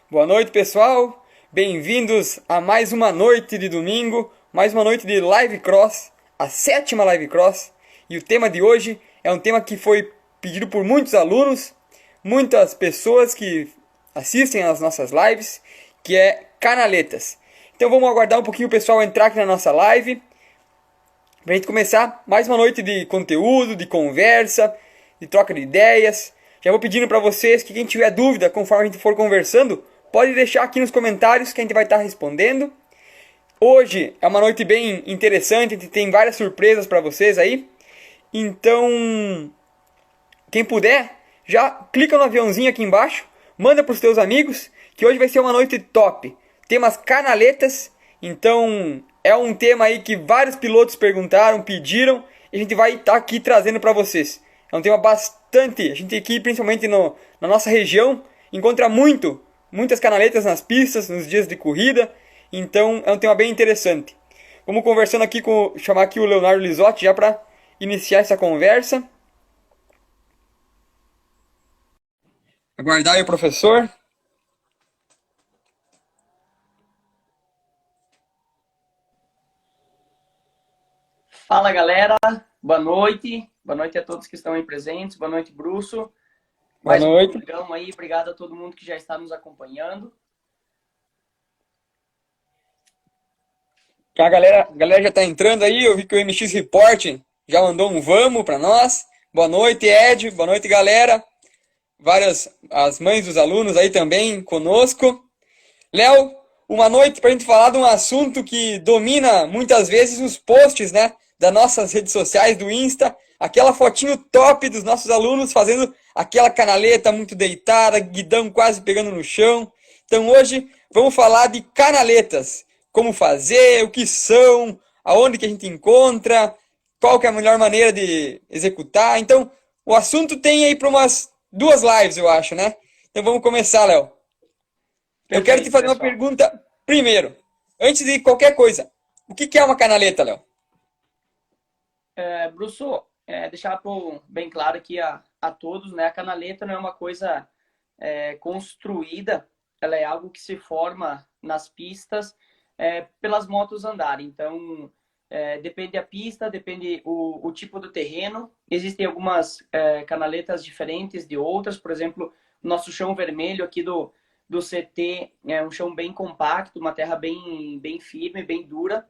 Boa noite, pessoal. Bem-vindos a mais uma noite de domingo, mais uma noite de Live Cross, a sétima Live Cross. E o tema de hoje é um tema que foi pedido por muitos alunos, muitas pessoas que assistem às nossas lives, que é canaletas. Então vamos aguardar um pouquinho o pessoal entrar aqui na nossa live, para a gente começar mais uma noite de conteúdo, de conversa, de troca de ideias. Já vou pedindo para vocês que quem tiver dúvida, conforme a gente for conversando, pode deixar aqui nos comentários que a gente vai estar respondendo. Hoje é uma noite bem interessante, a gente tem várias surpresas para vocês aí. Então, quem puder, já clica no aviãozinho aqui embaixo, manda para os teus amigos, que hoje vai ser uma noite top. Temas canaletas, então é um tema aí que vários pilotos perguntaram, pediram, e a gente vai estar aqui trazendo para vocês. É um tema bastante, a gente aqui principalmente na nossa região, encontra muitas canaletas nas pistas, nos dias de corrida, então é um tema bem interessante. Vamos conversando aqui chamar aqui o Leonardo Lisotti já para iniciar essa conversa. Aguardar aí o professor. Fala, galera. Boa noite. Boa noite a todos que estão aí presentes. Boa noite, Brusso. Boa Mais um noite. programa aí. Obrigado a todo mundo que já está nos acompanhando. A galera já está entrando aí. Eu vi que o MX Report já mandou um vamos para nós. Boa noite, Ed. Boa noite, galera. As mães dos alunos aí também conosco. Léo, uma noite para a gente falar de um assunto que domina muitas vezes os posts, né? Das nossas redes sociais, do Insta. Aquela fotinho top dos nossos alunos fazendo aquela canaleta muito deitada, guidão quase pegando no chão. Então hoje vamos falar de canaletas. Como fazer, o que são, aonde que a gente encontra, qual que é a melhor maneira de executar. Então o assunto tem aí para umas 2 lives, eu acho, né? Então vamos começar, Léo. Eu quero te Perfeito, fazer uma pessoal. pergunta primeiro. Antes de qualquer coisa, o que é uma canaleta, Léo? Brusso, deixar bem claro aqui a todos, né? A canaleta não é uma coisa construída, ela é algo que se forma nas pistas pelas motos andarem. Então, depende da pista, depende o tipo do terreno. Existem algumas canaletas diferentes de outras. Por exemplo, o nosso chão vermelho aqui do CT é um chão bem compacto, uma terra bem firme, bem dura.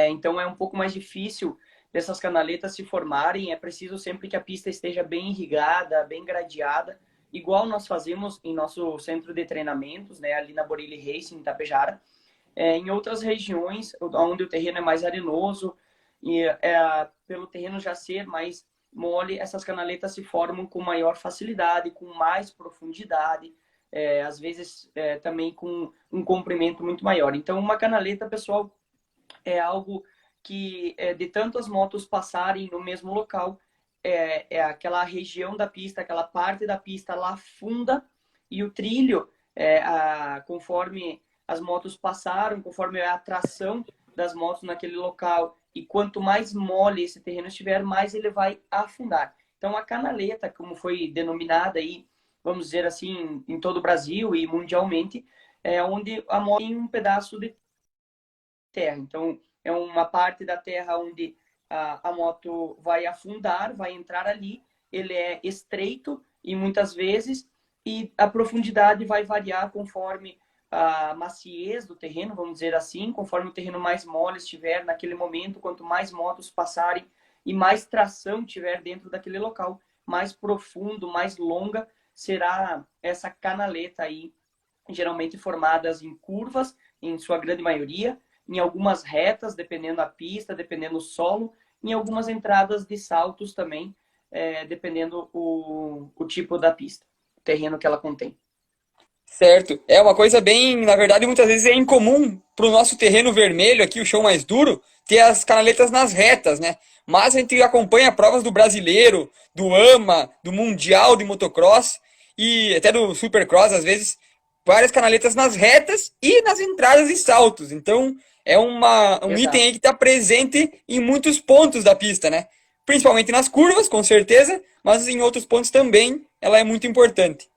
Então, é um pouco mais difícil dessas canaletas se formarem. É preciso sempre que a pista esteja bem irrigada, bem gradeada, igual nós fazemos em nosso centro de treinamentos, né, ali na Borilli Racing, em Tapejara. Em outras regiões, onde o terreno é mais arenoso, e pelo terreno já ser mais mole, essas canaletas se formam com maior facilidade, com mais profundidade, às vezes também com um comprimento muito maior. Então, uma canaleta, pessoal, é algo que, de tantas motos passarem no mesmo local, aquela região da pista, aquela parte da pista lá funda, e o trilho, conforme as motos passaram, conforme a atração das motos naquele local, e quanto mais mole esse terreno estiver, mais ele vai afundar. Então, a canaleta, como foi denominada aí, vamos dizer assim, em todo o Brasil e mundialmente, é onde a moto tem um pedaço de terra. Então, é uma parte da terra onde a moto vai afundar, vai entrar ali. Ele é estreito e muitas vezes, e a profundidade vai variar conforme a maciez do terreno, vamos dizer assim, conforme o terreno mais mole estiver naquele momento, quanto mais motos passarem e mais tração tiver dentro daquele local, mais profundo, mais longa será essa canaleta aí, geralmente formadas em curvas, em sua grande maioria, em algumas retas, dependendo da pista, dependendo do solo, em algumas entradas de saltos também, dependendo o tipo da pista, o terreno que ela contém. Certo. É uma coisa bem, na verdade, muitas vezes é incomum para o nosso terreno vermelho aqui, o chão mais duro, ter as canaletas nas retas, né? Mas a gente acompanha provas do brasileiro, do AMA, do Mundial de Motocross e até do Supercross, às vezes, várias canaletas nas retas e nas entradas e saltos. Então, é um item Exato. aí que está presente em muitos pontos da pista, né? Principalmente nas curvas, com certeza, mas em outros pontos também ela é muito importante.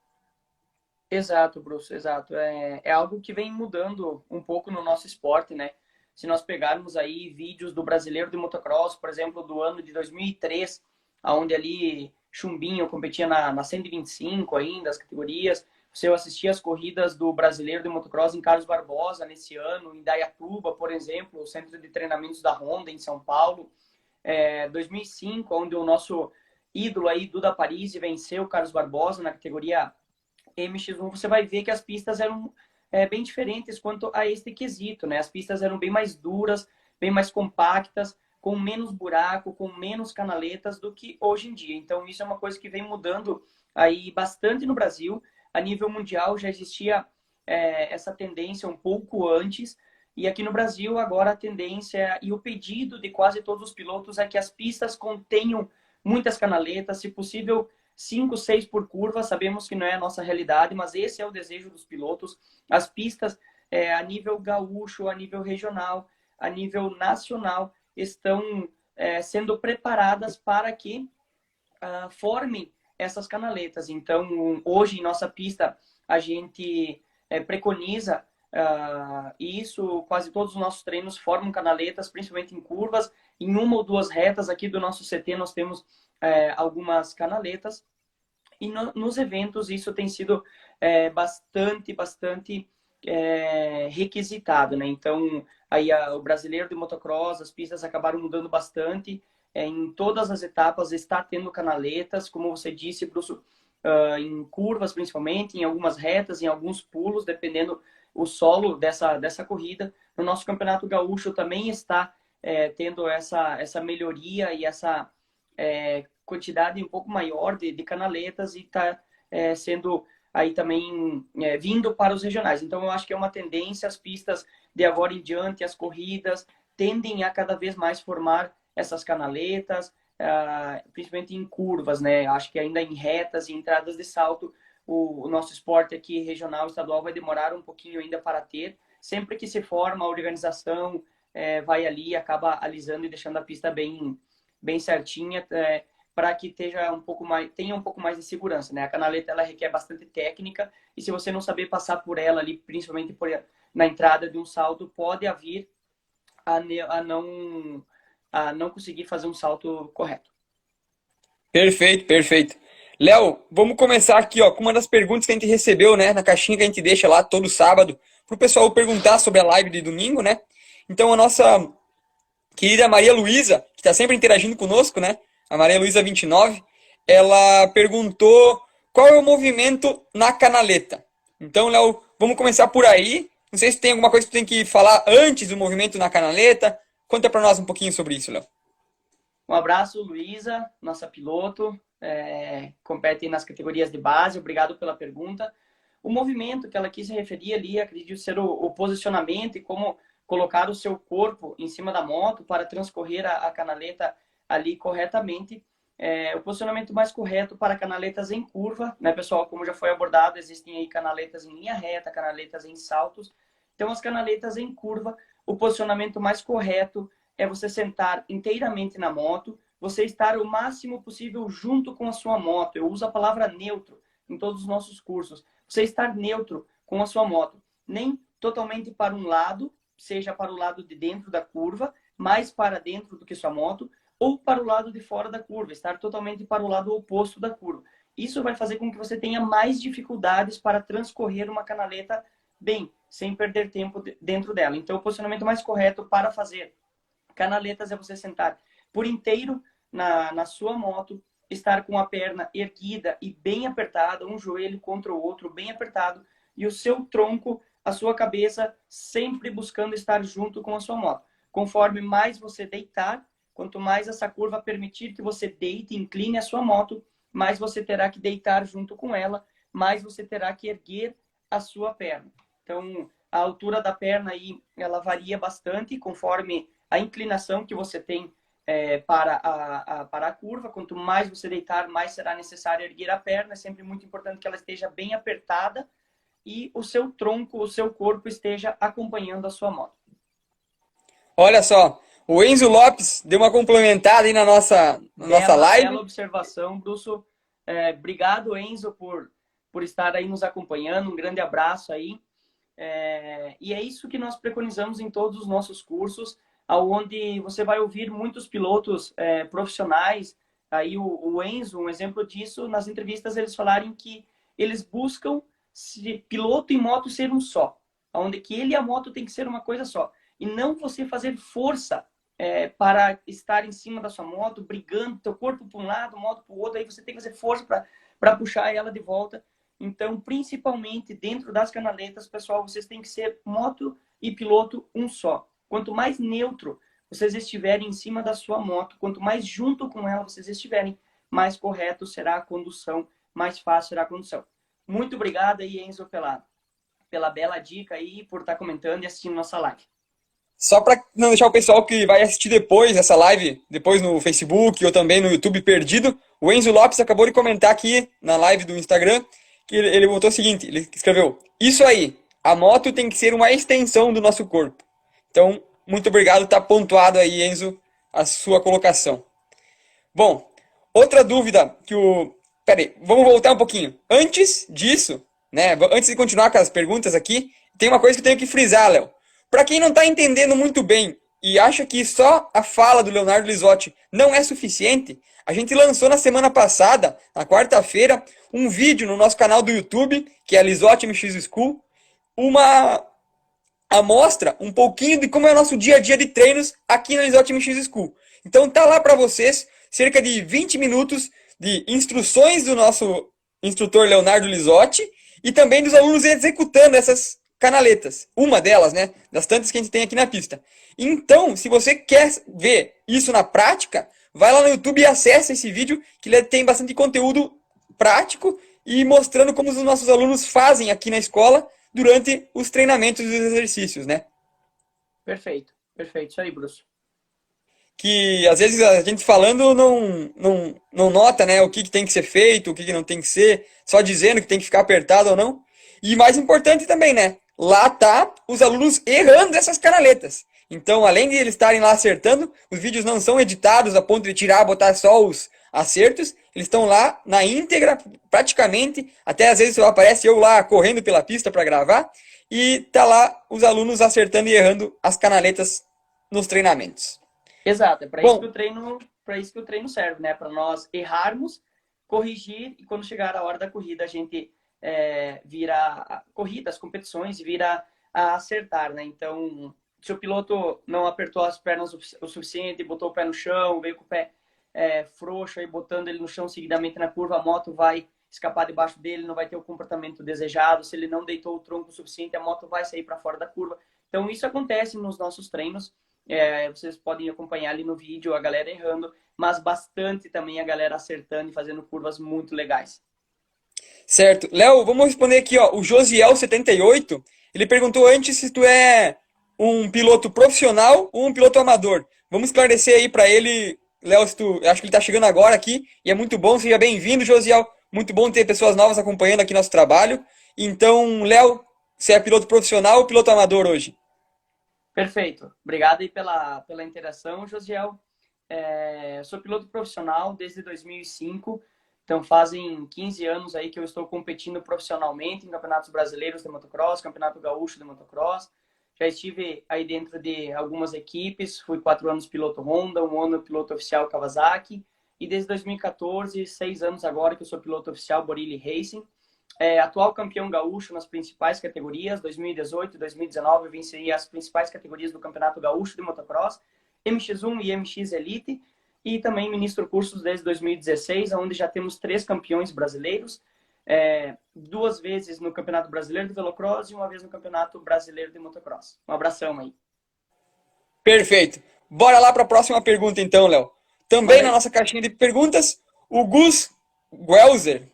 Exato, Bruce, exato. É algo que vem mudando um pouco no nosso esporte, né? Se nós pegarmos aí vídeos do brasileiro de motocross, por exemplo, do ano de 2003, onde ali Chumbinho competia na 125 ainda, as categorias. Se eu assistia as corridas do brasileiro de motocross em Carlos Barbosa nesse ano, em Dayatuba, por exemplo, o centro de treinamentos da Honda em São Paulo. 2005, onde o nosso ídolo aí, Duda Parisi, venceu o Carlos Barbosa na categoria MX1, você vai ver que as pistas eram bem diferentes quanto a este quesito, né? As pistas eram bem mais duras, bem mais compactas, com menos buraco, com menos canaletas do que hoje em dia. Então, isso é uma coisa que vem mudando aí bastante no Brasil. A nível mundial já existia essa tendência um pouco antes, e aqui no Brasil, agora a tendência e o pedido de quase todos os pilotos é que as pistas contenham muitas canaletas, se possível 5, 6 por curva. Sabemos que não é a nossa realidade, mas esse é o desejo dos pilotos. As pistas, a nível gaúcho, a nível regional, a nível nacional, estão sendo preparadas para que formem essas canaletas. Então, hoje em nossa pista, a gente preconiza isso. Quase todos os nossos treinos formam canaletas, principalmente em curvas. Em uma ou duas retas aqui do nosso CT, nós temos algumas canaletas. E nos eventos isso tem sido bastante requisitado, né? Então, aí o brasileiro de motocross, as pistas acabaram mudando bastante. Em todas as etapas está tendo canaletas, como você disse, Bruce, em curvas principalmente, em algumas retas, em alguns pulos, dependendo o solo dessa corrida. No nosso Campeonato Gaúcho também está tendo essa melhoria e essa quantidade um pouco maior de canaletas, e está sendo aí também vindo para os regionais. Então, eu acho que é uma tendência. As pistas de agora em diante, as corridas, tendem a cada vez mais formar essas canaletas, principalmente em curvas, né? Acho que ainda em retas e entradas de salto, o nosso esporte aqui regional, estadual, vai demorar um pouquinho ainda para ter. Sempre que se forma, a organização vai ali, acaba alisando e deixando a pista bem certinha, para que tenha um pouco mais de segurança, né? A canaleta, ela requer bastante técnica, e se você não saber passar por ela ali, principalmente na entrada de um salto, pode haver a não conseguir fazer um salto correto. Perfeito, perfeito. Léo, vamos começar aqui, ó, com uma das perguntas que a gente recebeu, né, na caixinha que a gente deixa lá todo sábado, pro pessoal perguntar sobre a live de domingo, né? Então, a nossa querida Maria Luísa, que está sempre interagindo conosco, né? A Maria Luísa 29, ela perguntou qual é o movimento na canaleta. Então, Léo, vamos começar por aí. Não sei se tem alguma coisa que tu tem que falar antes do movimento na canaleta. Conta para nós um pouquinho sobre isso, Léo. Um abraço, Luísa, nossa piloto, compete nas categorias de base. Obrigado pela pergunta. O movimento que ela quis se referir ali, acredito ser o posicionamento e como colocar o seu corpo em cima da moto para transcorrer a canaleta ali corretamente. O posicionamento mais correto para canaletas em curva, né, pessoal? Como já foi abordado, existem aí canaletas em linha reta, canaletas em saltos. Então, as canaletas em curva, o posicionamento mais correto é você sentar inteiramente na moto, você estar o máximo possível junto com a sua moto. Eu uso a palavra neutro em todos os nossos cursos. Você estar neutro com a sua moto. Nem totalmente para um lado, seja para o lado de dentro da curva, mais para dentro do que sua moto, ou para o lado de fora da curva, estar totalmente para o lado oposto da curva. Isso vai fazer com que você tenha mais dificuldades para transcorrer uma canaleta bem, sem perder tempo dentro dela. Então, o posicionamento mais correto para fazer canaletas é você sentar por inteiro na sua moto, estar com a perna erguida e bem apertada, um joelho contra o outro, bem apertado, e o seu tronco, a sua cabeça, sempre buscando estar junto com a sua moto. Conforme mais você deitar, quanto mais essa curva permitir que você deite e incline a sua moto, mais você terá que deitar junto com ela, mais você terá que erguer a sua perna. Então, a altura da perna aí, ela varia bastante conforme a inclinação que você tem para a curva. Quanto mais você deitar, mais será necessário erguer a perna. É sempre muito importante que ela esteja bem apertada e o seu tronco, o seu corpo esteja acompanhando a sua moto. Olha só, o Enzo Lopes deu uma complementada aí na nossa live. Bela observação, Brusso. Obrigado, Enzo, por por estar aí nos acompanhando. Um grande abraço aí. E é isso que nós preconizamos em todos os nossos cursos, onde você vai ouvir muitos pilotos profissionais. Aí o Enzo, um exemplo disso, nas entrevistas eles falarem que eles buscam piloto e moto ser um só, onde que ele e a moto tem que ser uma coisa só, e não você fazer força para estar em cima da sua moto, brigando, teu corpo para um lado, moto para o outro, aí você tem que fazer força para puxar ela de volta. Então, principalmente dentro das canaletas, pessoal, vocês têm que ser moto e piloto um só. Quanto mais neutro vocês estiverem em cima da sua moto, quanto mais junto com ela vocês estiverem, mais correto será a condução, mais fácil será a condução. Muito obrigado aí, Enzo, pela bela dica aí, por estar comentando e assistindo nossa live. Só para não deixar o pessoal que vai assistir depois essa live, depois no Facebook ou também no YouTube perdido, o Enzo Lopes acabou de comentar aqui na live do Instagram que ele botou o seguinte, ele escreveu: isso aí, a moto tem que ser uma extensão do nosso corpo. Então, muito obrigado, tá pontuado aí, Enzo, a sua colocação. Bom, outra dúvida que o... Pera aí, vamos voltar um pouquinho. Antes disso, né, antes de continuar com as perguntas aqui, tem uma coisa que eu tenho que frisar, Léo. Para quem não tá entendendo muito bem e acha que só a fala do Leonardo Lisotti não é suficiente, a gente lançou na semana passada, na quarta-feira, um vídeo no nosso canal do YouTube, que é a Lisotti MX School, uma amostra um pouquinho de como é o nosso dia a dia de treinos aqui na Lisotti MX School. Então tá lá para vocês cerca de 20 minutos de instruções do nosso instrutor Leonardo Lisotti e também dos alunos executando essas canaletas. Uma delas, né? Das tantas que a gente tem aqui na pista. Então, se você quer ver isso na prática, vai lá no YouTube e acessa esse vídeo, que ele tem bastante conteúdo prático e mostrando como os nossos alunos fazem aqui na escola durante os treinamentos e os exercícios, né? Perfeito, perfeito. Isso aí, Bruce. Que às vezes a gente falando não nota, né, o que tem que ser feito, o que não tem que ser, só dizendo que tem que ficar apertado ou não. E mais importante também, né? Lá tá os alunos errando essas canaletas. Então, além de eles estarem lá acertando, os vídeos não são editados a ponto de tirar, botar só os acertos. Eles estão lá na íntegra, praticamente. Até às vezes aparece eu lá correndo pela pista para gravar. E tá lá os alunos acertando e errando as canaletas nos treinamentos. Exato, é para isso que o treino serve, né? Para nós errarmos, corrigir e quando chegar a hora da corrida a gente vira a corrida, as competições, vira a acertar, né? Então, se o piloto não apertou as pernas o suficiente, botou o pé no chão, veio com o pé frouxo, aí botando ele no chão seguidamente na curva, a moto vai escapar debaixo dele, não vai ter o comportamento desejado. Se ele não deitou o tronco o suficiente, a moto vai sair para fora da curva. Então, isso acontece nos nossos treinos. Vocês podem acompanhar ali no vídeo a galera errando, mas bastante também a galera acertando e fazendo curvas muito legais. Certo. Léo, vamos responder aqui, ó. O Josiel78, ele perguntou antes se tu é um piloto profissional ou um piloto amador. Vamos esclarecer aí para ele, Léo, se tu... acho que ele tá chegando agora aqui e é muito bom. Seja bem-vindo, Josiel. Muito bom ter pessoas novas acompanhando aqui nosso trabalho. Então, Léo, você é piloto profissional ou piloto amador hoje? Perfeito. Obrigado aí pela interação, Josiel. Sou piloto profissional desde 2005. Então, fazem 15 anos aí que eu estou competindo profissionalmente em campeonatos brasileiros de motocross, campeonato gaúcho de motocross. Já estive aí dentro de algumas equipes, fui 4 anos piloto Honda, 1 ano piloto oficial Kawasaki. E desde 2014, 6 anos agora que eu sou piloto oficial Borilli Racing. Atual campeão gaúcho nas principais categorias, 2018 e 2019 eu venci as principais categorias do Campeonato Gaúcho de Motocross, MX1 e MX Elite, e também ministro cursos desde 2016, onde já temos 3 campeões brasileiros, 2 vezes no Campeonato Brasileiro de Velocross e 1 vez no Campeonato Brasileiro de Motocross. Um abração aí. Perfeito. Bora lá para a próxima pergunta então, Léo. Também na nossa caixinha de perguntas, o Gus Guelzer,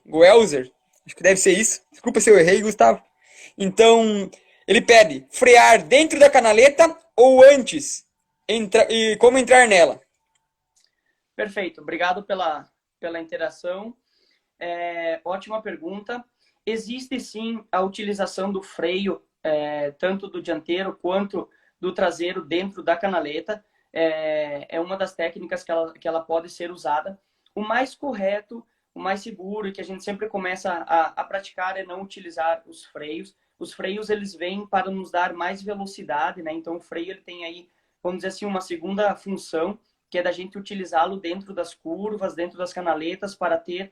acho que deve ser isso. Desculpa se eu errei, Gustavo. Então, ele pede frear dentro da canaleta ou antes? E como entrar nela? Perfeito. Obrigado pela interação. Ótima pergunta. Existe sim a utilização do freio, tanto do dianteiro quanto do traseiro dentro da canaleta. É uma das técnicas que ela pode ser usada. O mais correto, o mais seguro e que a gente sempre começa a praticar é não utilizar os freios. Os freios, eles vêm para nos dar mais velocidade, né? Então, o freio, ele tem aí, vamos dizer assim, uma segunda função, que é da gente utilizá-lo dentro das curvas, dentro das canaletas, para ter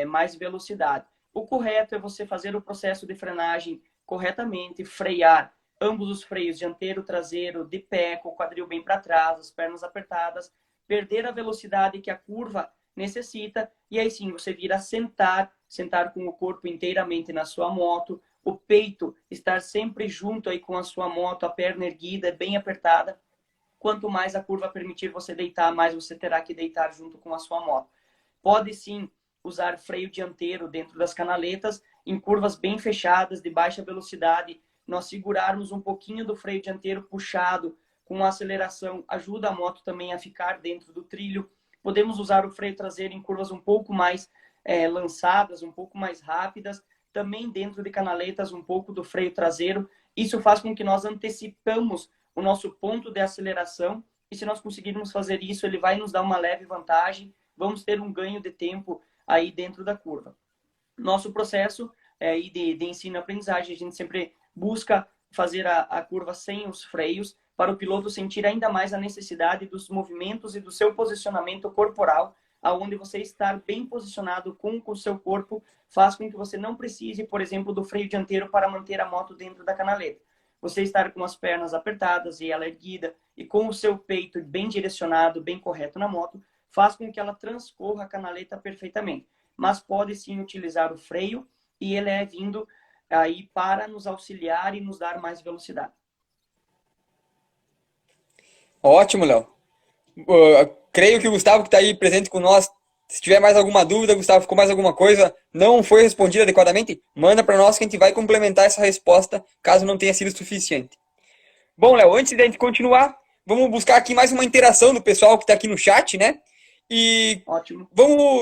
mais velocidade. O correto é você fazer o processo de frenagem corretamente, frear ambos os freios, dianteiro, traseiro, de pé, com o quadril bem para trás, as pernas apertadas, perder a velocidade que a curva necessita, e aí sim você vir a sentar com o corpo inteiramente na sua moto, o peito estar sempre junto aí com a sua moto, a perna erguida, bem apertada. Quanto mais a curva permitir você deitar, mais você terá que deitar junto com a sua moto. Pode sim usar freio dianteiro dentro das canaletas, em curvas bem fechadas, de baixa velocidade, nós segurarmos um pouquinho do freio dianteiro puxado, com a aceleração, ajuda a moto também a ficar dentro do trilho. Podemos usar o freio traseiro em curvas um pouco mais lançadas, um pouco mais rápidas, também dentro de canaletas um pouco do freio traseiro. Isso faz com que nós antecipamos o nosso ponto de aceleração, e se nós conseguirmos fazer isso, ele vai nos dar uma leve vantagem, vamos ter um ganho de tempo aí dentro da curva. Nosso processo de ensino e aprendizagem, a gente sempre busca fazer a curva sem os freios, para o piloto sentir ainda mais a necessidade dos movimentos e do seu posicionamento corporal, aonde você estar bem posicionado com o seu corpo, faz com que você não precise, por exemplo, do freio dianteiro para manter a moto dentro da canaleta. Você estar com as pernas apertadas e ela erguida e com o seu peito bem direcionado, bem correto na moto, faz com que ela transcorra a canaleta perfeitamente. Mas pode sim utilizar o freio, e ele é vindo aí para nos auxiliar e nos dar mais velocidade. Ótimo, Léo. Creio que o Gustavo que está aí presente com nós, se tiver mais alguma dúvida, Gustavo, ficou mais alguma coisa, não foi respondida adequadamente, manda para nós que a gente vai complementar essa resposta, caso não tenha sido suficiente. Bom, Léo, antes de a gente continuar, vamos buscar aqui mais uma interação do pessoal que está aqui no chat, né? E Ótimo.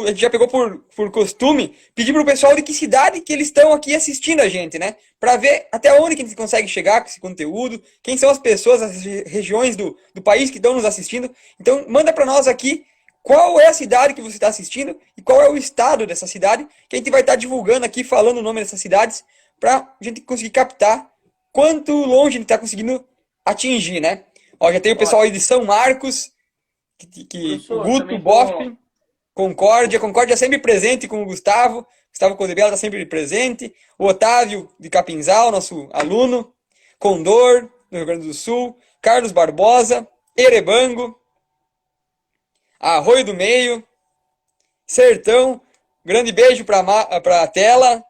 a gente já pegou por costume, pedir para o pessoal de que cidade que eles estão aqui assistindo a gente, né? Para ver até onde que a gente consegue chegar com esse conteúdo, quem são as pessoas, as regiões do país que estão nos assistindo. Então, manda para nós aqui qual é a cidade que você está assistindo e qual é o estado dessa cidade, que a gente vai estar divulgando aqui, falando o nome dessas cidades, para a gente conseguir captar quanto longe a gente está conseguindo atingir, né? Ó, já tem o pessoal aí de São Marcos, o Professor, Guto, também Boff, Concórdia sempre presente com o Gustavo Codebella está sempre presente, o Otávio de Capinzal, nosso aluno, Condor, no Rio Grande do Sul, Carlos Barbosa, Erebango, Arroio do Meio, Sertão, grande beijo para a tela,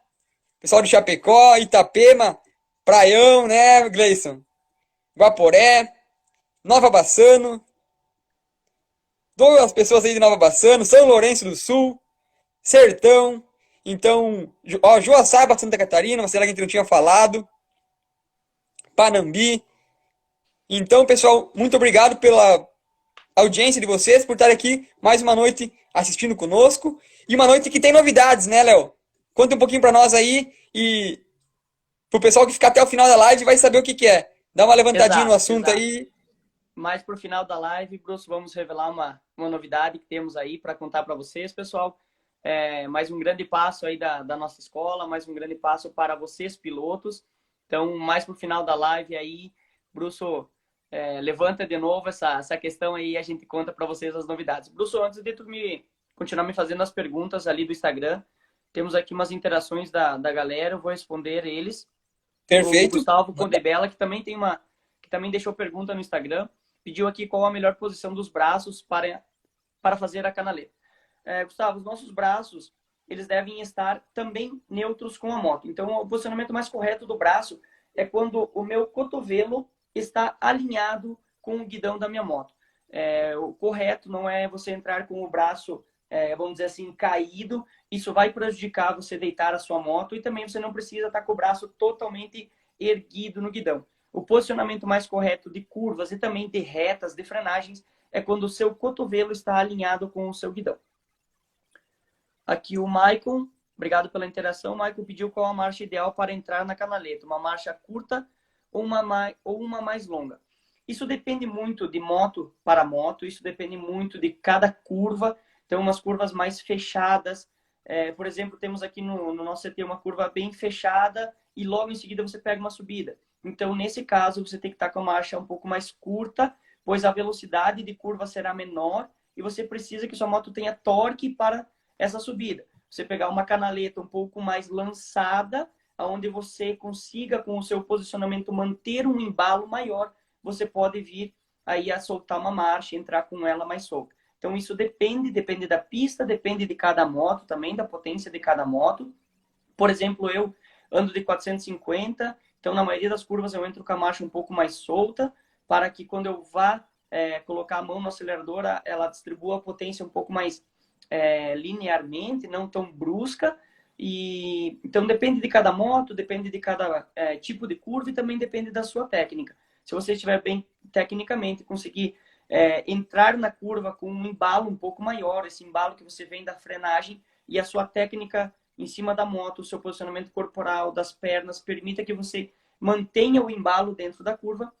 pessoal de Chapecó, Itapema, Praião, né, Gleison? Guaporé, Nova Bassano, todas as pessoas aí de Nova Bassano, São Lourenço do Sul, Sertão, então, ó, Joaçaba, Santa Catarina, uma cidade que a gente não tinha falado, Panambi. Então, pessoal, muito obrigado pela audiência de vocês, por estar aqui mais uma noite assistindo conosco, e uma noite que tem novidades, né, Léo? Conta um pouquinho para nós aí, e pro pessoal que ficar até o final da live vai saber o que é. Dá uma levantadinha no assunto aí. Mas pro final da live, Bruce, vamos revelar uma novidade que temos aí para contar para vocês, pessoal. Mais um grande passo aí da nossa escola, mais um grande passo para vocês, pilotos. Então, mais pro final da live aí, Bruce, levanta de novo essa questão aí e a gente conta para vocês as novidades. Bruce, antes de tu continuar me fazendo as perguntas ali do Instagram, temos aqui umas interações da galera, eu vou responder eles. Perfeito. O Gustavo Condebella, que também deixou pergunta no Instagram, pediu aqui qual a melhor posição dos braços para fazer a canaleta. Gustavo, os nossos braços, eles devem estar também neutros com a moto. Então, o posicionamento mais correto do braço é quando o meu cotovelo está alinhado com o guidão da minha moto. O correto não é você entrar com o braço, vamos dizer assim, caído. Isso vai prejudicar você deitar a sua moto, e também você não precisa estar com o braço totalmente erguido no guidão. O posicionamento mais correto de curvas e também de retas, de frenagens, é quando o seu cotovelo está alinhado com o seu guidão. Aqui o Maicon, obrigado pela interação. O Maicon pediu qual a marcha ideal para entrar na canaleta. Uma marcha curta ou uma mais longa. Isso depende muito de moto para moto, isso depende muito de cada curva. Então, umas curvas mais fechadas. Por exemplo, temos aqui no nosso CT uma curva bem fechada e logo em seguida você pega uma subida. Então, nesse caso, você tem que estar com a marcha um pouco mais curta, pois a velocidade de curva será menor e você precisa que sua moto tenha torque para essa subida. Você pegar uma canaleta um pouco mais lançada, onde você consiga, com o seu posicionamento, manter um embalo maior, você pode vir aí a soltar uma marcha, entrar com ela mais solta. Então, isso depende da pista, depende de cada moto também, da potência de cada moto. Por exemplo, eu ando de 450, então na maioria das curvas eu entro com a marcha um pouco mais solta, para que quando eu vá colocar a mão no acelerador, ela distribua a potência um pouco mais linearmente, não tão brusca. E então depende de cada moto, depende de cada tipo de curva e também depende da sua técnica. Se você estiver bem tecnicamente, conseguir entrar na curva com um embalo um pouco maior, esse embalo que você vem da frenagem e a sua técnica em cima da moto, o seu posicionamento corporal, das pernas, permita que você mantenha o embalo dentro da curva,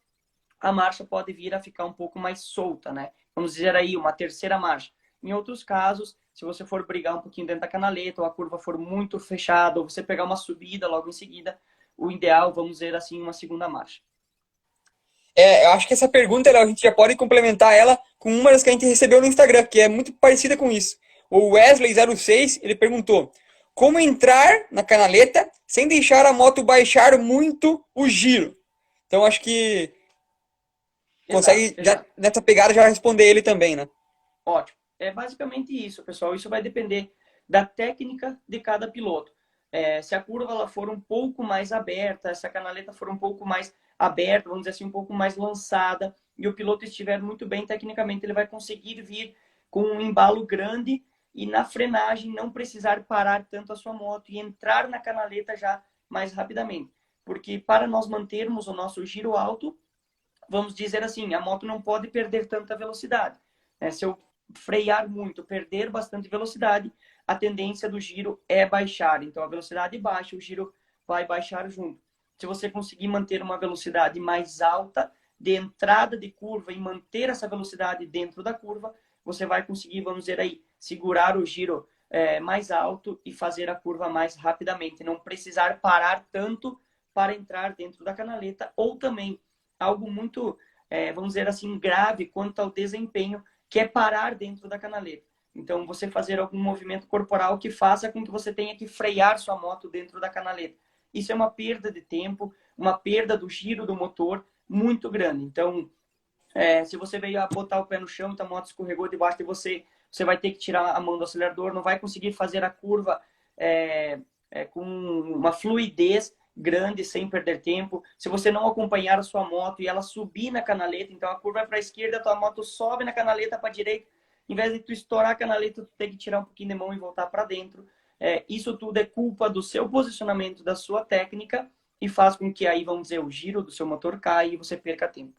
a marcha pode vir a ficar um pouco mais solta, né? Vamos dizer aí, uma terceira marcha. Em outros casos, se você for brigar um pouquinho dentro da canaleta, ou a curva for muito fechada, ou você pegar uma subida logo em seguida, o ideal, vamos dizer assim, uma segunda marcha. Eu acho que essa pergunta, Léo, a gente já pode complementar ela com uma das que a gente recebeu no Instagram, que é muito parecida com isso. O Wesley06, ele perguntou: como entrar na canaleta sem deixar a moto baixar muito o giro? Então, acho que consegue, já, Exato. nessa pegada, já responder ele também, né? Ótimo. É basicamente isso, pessoal. Isso vai depender da técnica de cada piloto. Se a curva ela for um pouco mais aberta, se a canaleta for um pouco mais aberta, vamos dizer assim, um pouco mais lançada, e o piloto estiver muito bem tecnicamente, ele vai conseguir vir com um embalo grande e na frenagem não precisar parar tanto a sua moto e entrar na canaleta já mais rapidamente. Porque para nós mantermos o nosso giro alto, vamos dizer assim, a moto não pode perder tanta velocidade. Se eu frear muito, perder bastante velocidade, a tendência do giro é baixar. Então, a velocidade baixa, o giro vai baixar junto. Se você conseguir manter uma velocidade mais alta de entrada de curva e manter essa velocidade dentro da curva, você vai conseguir, vamos dizer aí, segurar o giro mais alto e fazer a curva mais rapidamente. Não precisar parar tanto para entrar dentro da canaleta ou também algo muito, vamos dizer assim, grave quanto ao desempenho, que é parar dentro da canaleta. Então, você fazer algum movimento corporal que faça com que você tenha que frear sua moto dentro da canaleta. Isso é uma perda de tempo, uma perda do giro do motor muito grande. Então, se você veio a botar o pé no chão e a moto escorregou debaixo de você, você vai ter que tirar a mão do acelerador, não vai conseguir fazer a curva com uma fluidez grande sem perder tempo. Se você não acompanhar a sua moto e ela subir na canaleta, então a curva é para a esquerda, a tua moto sobe na canaleta para a direita, em vez de tu estourar a canaleta, tu tem que tirar um pouquinho de mão e voltar para dentro. Isso tudo é culpa do seu posicionamento, da sua técnica e faz com que aí, vamos dizer, o giro do seu motor caia e você perca tempo.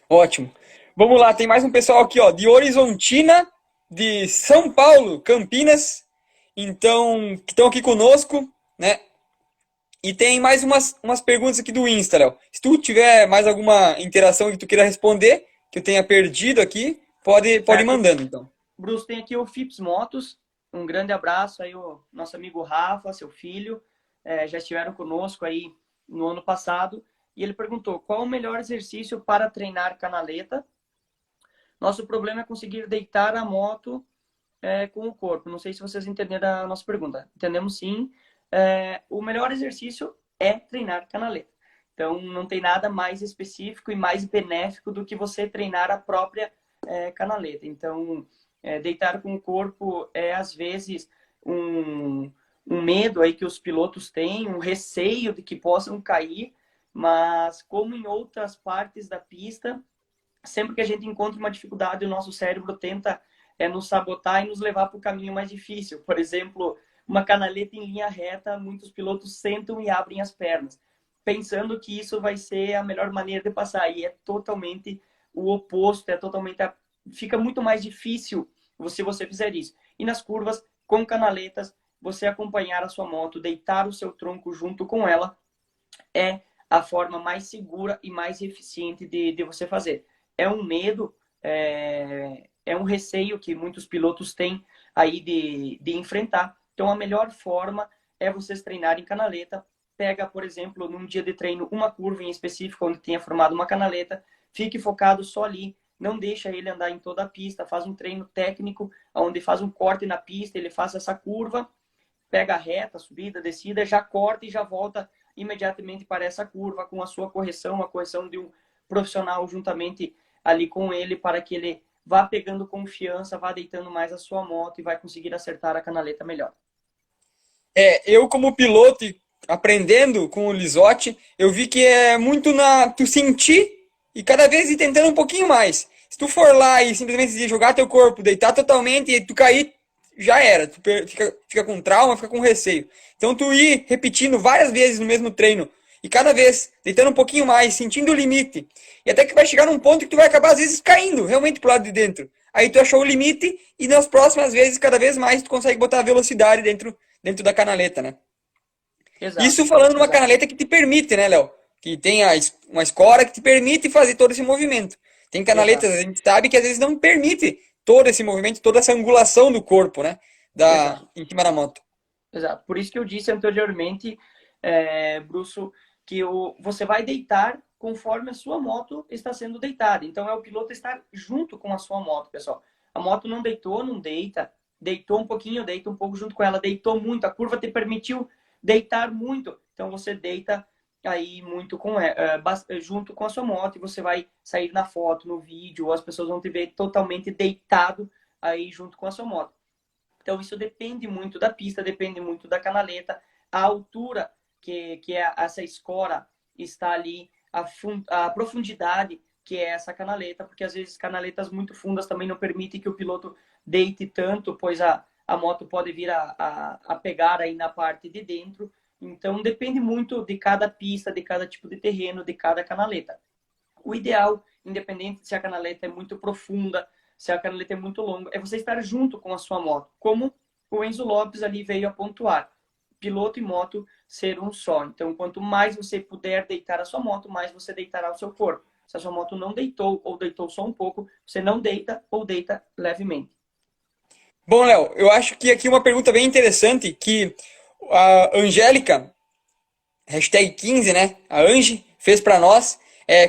Ótimo. Vamos lá, tem mais um pessoal aqui, ó, de Horizontina, de São Paulo, Campinas. Então, que estão aqui conosco, né? E tem mais umas perguntas aqui do Insta, Léo. Se tu tiver mais alguma interação que tu queira responder, que eu tenha perdido aqui, pode ir mandando, então. Bruce, tem aqui o Fips Motos. Um grande abraço aí, o nosso amigo Rafa, seu filho. Já estiveram conosco aí no ano passado. E ele perguntou, qual o melhor exercício para treinar canaleta? Nosso problema é conseguir deitar a moto com o corpo. Não sei se vocês entenderam a nossa pergunta. Entendemos sim. O melhor exercício é treinar canaleta. Então, não tem nada mais específico e mais benéfico do que você treinar a própria canaleta. Então, deitar com o corpo é, às vezes, um medo aí que os pilotos têm, um receio de que possam cair, mas como em outras partes da pista, sempre que a gente encontra uma dificuldade, o nosso cérebro tenta nos sabotar e nos levar para o caminho mais difícil. Por exemplo, uma canaleta em linha reta, muitos pilotos sentam e abrem as pernas, pensando que isso vai ser a melhor maneira de passar. E é totalmente o oposto, fica muito mais difícil se você fizer isso. E nas curvas, com canaletas, você acompanhar a sua moto, deitar o seu tronco junto com ela, é a forma mais segura e mais eficiente de você fazer. É um medo é um receio que muitos pilotos têm aí de enfrentar. Então, a melhor forma é vocês treinarem canaleta. Pega, por exemplo, num dia de treino, uma curva em específico, onde tenha formado uma canaleta, fique focado só ali, não deixa ele andar em toda a pista, faz um treino técnico, onde faz um corte na pista, ele faz essa curva, pega a reta, subida, descida, já corta e já volta imediatamente para essa curva com a sua correção, a correção de um profissional juntamente ali com ele, para que ele vá pegando confiança, vá deitando mais a sua moto e vai conseguir acertar a canaleta melhor. Eu como piloto, aprendendo com o Lisotti, eu vi que é muito na tu sentir e cada vez ir tentando um pouquinho mais. Se tu for lá e simplesmente jogar teu corpo, deitar totalmente e tu cair, já era. Tu fica com trauma, fica com receio. Então tu ir repetindo várias vezes no mesmo treino e cada vez deitando um pouquinho mais, sentindo o limite. E até que vai chegar num ponto que tu vai acabar às vezes caindo realmente pro lado de dentro. Aí tu achou o limite e nas próximas vezes, cada vez mais, tu consegue botar a velocidade dentro da canaleta, né? Exato, Isso falando numa exato, canaleta que te permite, né, Léo? Que tem uma escora que te permite fazer todo esse movimento. Tem canaletas, exato, a gente sabe que às vezes não permite todo esse movimento, toda essa angulação do corpo, né? exato. Em cima da moto. Exato. Por isso que eu disse anteriormente, Brusso, que você vai deitar conforme a sua moto está sendo deitada. Então, é o piloto estar junto com a sua moto, pessoal. A moto não deitou, não deita. Deitou um pouquinho, deita um pouco junto com ela. Deitou muito, a curva te permitiu deitar muito. Então, você deita aí muito junto com a sua moto e você vai sair na foto, no vídeo, ou as pessoas vão te ver totalmente deitado aí junto com a sua moto. Então, isso depende muito da pista, depende muito da canaleta, a altura que essa escora está ali, a profundidade que é essa canaleta, porque às vezes canaletas muito fundas também não permitem que o piloto deite tanto, pois a moto pode vir a pegar aí na parte de dentro. Então, depende muito de cada pista, de cada tipo de terreno, de cada canaleta. O ideal, independente se a canaleta é muito profunda, se a canaleta é muito longa, é você estar junto com a sua moto, como o Enzo Lopes ali veio a pontuar. Piloto e moto ser um só. Então, quanto mais você puder deitar a sua moto, mais você deitará o seu corpo. Se a sua moto não deitou ou deitou só um pouco, você não deita ou deita levemente. Bom, Léo, eu acho que aqui uma pergunta bem interessante que a Angélica, hashtag 15, né? A Ange fez para nós.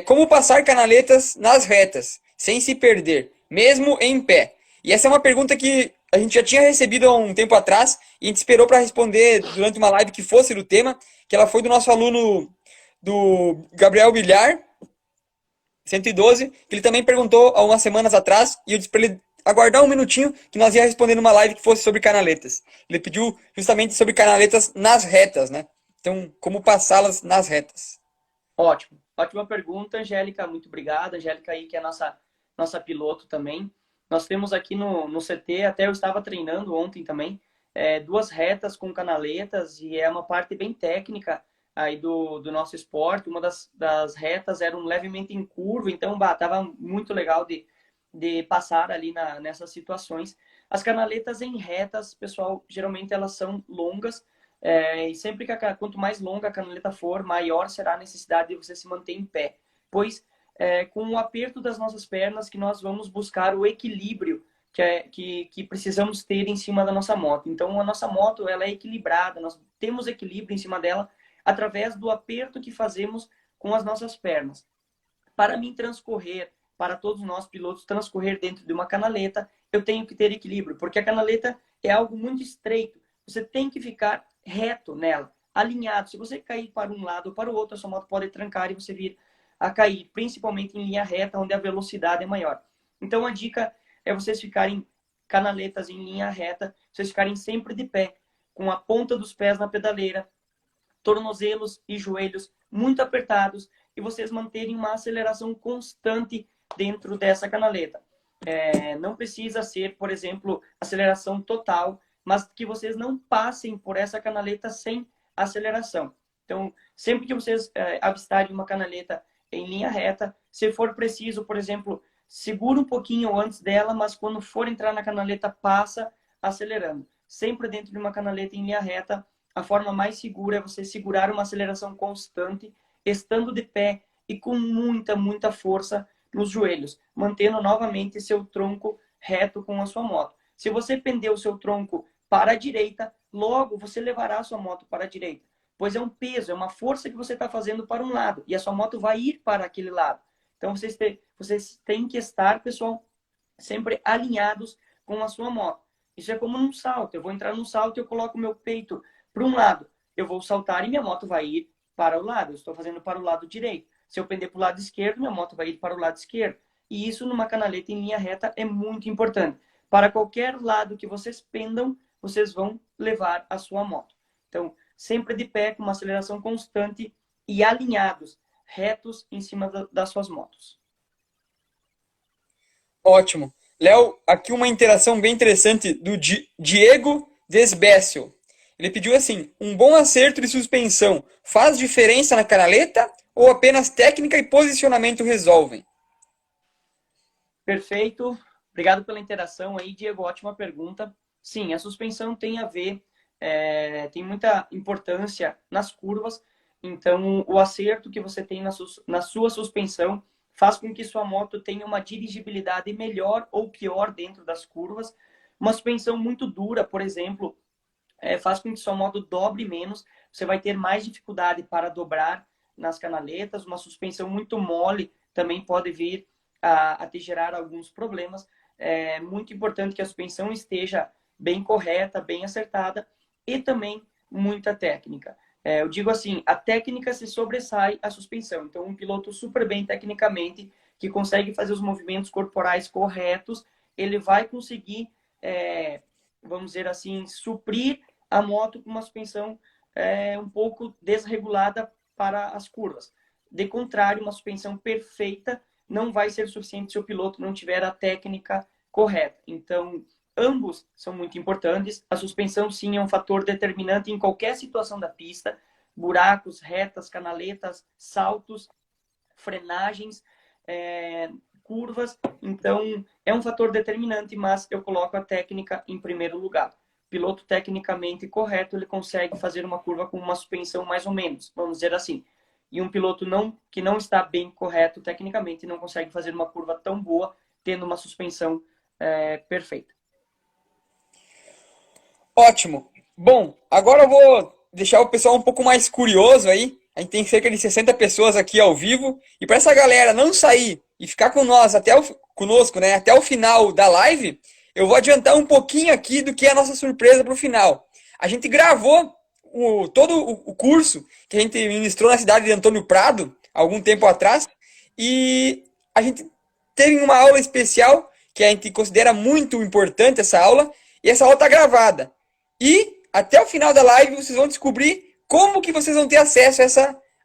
Como passar canaletas nas retas, sem se perder, mesmo em pé. E essa é uma pergunta que a gente já tinha recebido há um tempo atrás e a gente esperou para responder durante uma live que fosse do tema, que ela foi do nosso aluno do Gabriel Villar, 112, que ele também perguntou há umas semanas atrás e eu disse para ele aguardar um minutinho que nós ia responder numa live que fosse sobre canaletas. Ele pediu justamente sobre canaletas nas retas, né? Então, como passá-las nas retas. Ótimo. Ótima pergunta, Angélica. Muito obrigada. Angélica aí, que é a nossa piloto também. Nós temos aqui no CT, até eu estava treinando ontem também, duas retas com canaletas e é uma parte bem técnica aí do nosso esporte. Uma das retas era um levemente em curva, então estava muito legal de passar ali nessas situações. As canaletas em retas, pessoal, geralmente elas são longas, e sempre quanto mais longa a canaleta for, maior será a necessidade de você se manter em pé, pois com o aperto das nossas pernas que nós vamos buscar o equilíbrio que precisamos ter em cima da nossa moto. Então, a nossa moto ela é equilibrada, nós temos equilíbrio em cima dela através do aperto que fazemos com as nossas pernas. Para mim transcorrer, para todos nós pilotos transcorrer dentro de uma canaleta, eu tenho que ter equilíbrio, porque a canaleta é algo muito estreito. Você tem que ficar reto nela, alinhado. Se você cair para um lado ou para o outro, a sua moto pode trancar e você vir a cair, principalmente em linha reta, onde a velocidade é maior. Então, a dica é vocês ficarem canaletas em linha reta, vocês ficarem sempre de pé, com a ponta dos pés na pedaleira, tornozelos e joelhos muito apertados e vocês manterem uma aceleração constante dentro dessa canaleta. Não precisa ser, por exemplo, aceleração total, mas que vocês não passem por essa canaleta sem aceleração. Então, sempre que vocês avistarem uma canaleta em linha reta, se for preciso, por exemplo, segura um pouquinho antes dela, mas quando for entrar na canaleta, passa acelerando. Sempre dentro de uma canaleta em linha reta, a forma mais segura é você segurar uma aceleração constante, estando de pé e com muita, muita força nos joelhos, mantendo novamente seu tronco reto com a sua moto. Se você pender o seu tronco para a direita, logo você levará a sua moto para a direita, pois é um peso, é uma força que você está fazendo para um lado e a sua moto vai ir para aquele lado. Então vocês têm que estar, pessoal, sempre alinhados com a sua moto. Isso é como num salto. Eu vou entrar num salto e eu coloco o meu peito para um lado. Eu vou saltar e minha moto vai ir para o lado. Eu estou fazendo para o lado direito. Se eu pender para o lado esquerdo, minha moto vai ir para o lado esquerdo. E isso numa canaleta em linha reta é muito importante. Para qualquer lado que vocês pendam, vocês vão levar a sua moto. Então, sempre de pé, com uma aceleração constante e alinhados, retos em cima das suas motos. Ótimo. Léo, aqui uma interação bem interessante do Diego Desbécio. Ele pediu assim: um bom acerto de suspensão faz diferença na canaleta ou apenas técnica e posicionamento resolvem? Perfeito. Obrigado pela interação aí, Diego. Ótima pergunta. Sim, a suspensão tem a ver, tem muita importância nas curvas. Então, o acerto que você tem na sua suspensão faz com que sua moto tenha uma dirigibilidade melhor ou pior dentro das curvas. Uma suspensão muito dura, por exemplo, faz com que sua moto dobre menos. Você vai ter mais dificuldade para dobrar nas canaletas. Uma suspensão muito mole também pode vir a te gerar alguns problemas. É muito importante que a suspensão esteja bem correta, bem acertada e também muita técnica. Eu digo assim, a técnica se sobressai a suspensão. Então, um piloto super bem tecnicamente, que consegue fazer os movimentos corporais corretos, ele vai conseguir, vamos dizer assim, suprir a moto com uma suspensão um pouco desregulada para as curvas. De contrário, uma suspensão perfeita não vai ser suficiente se o piloto não tiver a técnica correta. Então, ambos são muito importantes. A suspensão, sim, é um fator determinante em qualquer situação da pista. Buracos, retas, canaletas, saltos, frenagens, curvas. Então, é um fator determinante, mas eu coloco a técnica em primeiro lugar. Piloto tecnicamente correto, ele consegue fazer uma curva com uma suspensão mais ou menos, vamos dizer assim. E um piloto que não está bem correto tecnicamente não consegue fazer uma curva tão boa, tendo uma suspensão perfeita. Ótimo. Bom, agora eu vou deixar o pessoal um pouco mais curioso aí. A gente tem cerca de 60 pessoas aqui ao vivo. E para essa galera não sair e ficar com nós conosco, né, até o final da live, eu vou adiantar um pouquinho aqui do que é a nossa surpresa para o final. A gente gravou todo o curso que a gente ministrou na cidade de Antônio Prado, algum tempo atrás, e a gente teve uma aula especial que a gente considera muito importante essa aula, e essa aula está gravada. E até o final da live vocês vão descobrir como que vocês vão ter acesso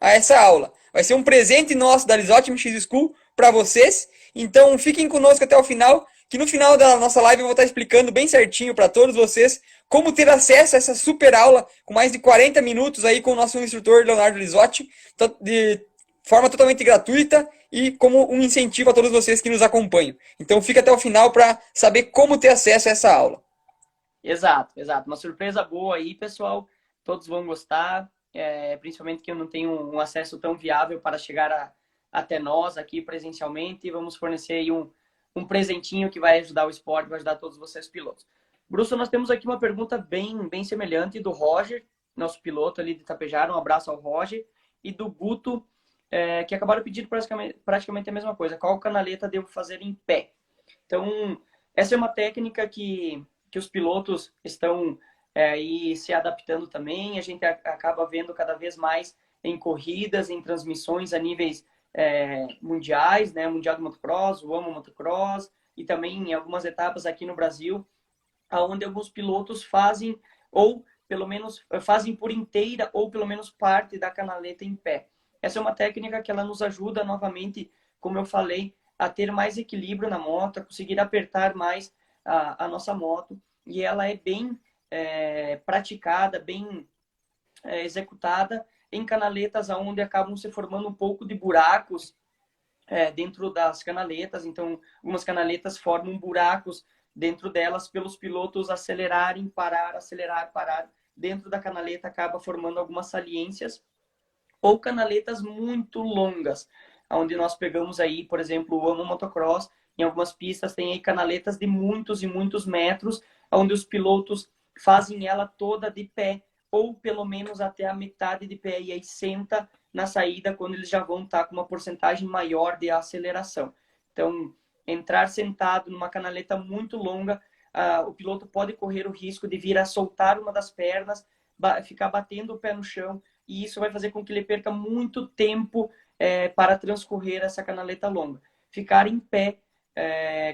a essa aula. Vai ser um presente nosso da Lizotti MX School para vocês. Então fiquem conosco até o final, que no final da nossa live eu vou estar explicando bem certinho para todos vocês como ter acesso a essa super aula com mais de 40 minutos aí com o nosso instrutor Leonardo Lizotti, de forma totalmente gratuita e como um incentivo a todos vocês que nos acompanham. Então fica até o final para saber como ter acesso a essa aula. Exato, exato. Uma surpresa boa aí, pessoal. Todos vão gostar, principalmente que eu não tenho um acesso tão viável para chegar até nós aqui presencialmente. Vamos fornecer aí um presentinho que vai ajudar o esporte, vai ajudar todos vocês pilotos. Bruno, nós temos aqui uma pergunta bem semelhante do Roger, nosso piloto ali de Itapejara. Um abraço ao Roger. E do Guto, que acabaram pedindo praticamente a mesma coisa. Qual canaleta devo fazer em pé? Então, essa é uma técnica que os pilotos estão aí se adaptando também. A gente acaba vendo cada vez mais em corridas, em transmissões a níveis mundiais, né? Mundial do Motocross, o AMA Motocross, e também em algumas etapas aqui no Brasil, onde alguns pilotos fazem, ou pelo menos fazem por inteira, ou pelo menos parte da canaleta em pé. Essa é uma técnica que ela nos ajuda novamente, como eu falei, a ter mais equilíbrio na moto, a conseguir apertar mais a nossa moto, e ela é bem praticada, bem executada em canaletas onde acabam se formando um pouco de buracos dentro das canaletas. Então, algumas canaletas formam buracos dentro delas pelos pilotos acelerarem, parar, acelerar, parar. Dentro da canaleta acaba formando algumas saliências ou canaletas muito longas, onde nós pegamos aí, por exemplo, o AMA Motocross, Em algumas pistas tem aí canaletas de muitos e muitos metros, onde os pilotos fazem ela toda de pé, ou pelo menos até a metade de pé, e aí senta na saída quando eles já vão estar com uma porcentagem maior de aceleração. Então, entrar sentado numa canaleta muito longa, o piloto pode correr o risco de vir a soltar uma das pernas, ficar batendo o pé no chão, e isso vai fazer com que ele perca muito tempo para transcorrer essa canaleta longa. Ficar em pé,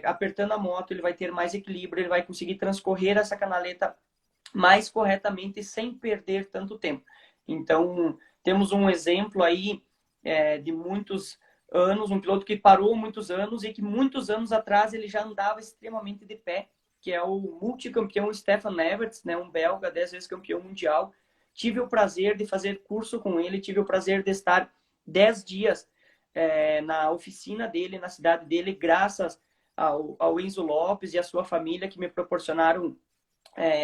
apertando a moto, ele vai ter mais equilíbrio, ele vai conseguir transcorrer essa canaleta mais corretamente sem perder tanto tempo. Então, temos um exemplo aí de muitos anos, um piloto que parou muitos anos e que muitos anos atrás ele já andava extremamente de pé, que é o multicampeão Stefan Everts, né, um belga, 10 vezes campeão mundial. Tive o prazer de fazer curso com ele, tive o prazer de estar 10 dias na oficina dele, na cidade dele, graças ao Enzo Lopes e à sua família que me proporcionaram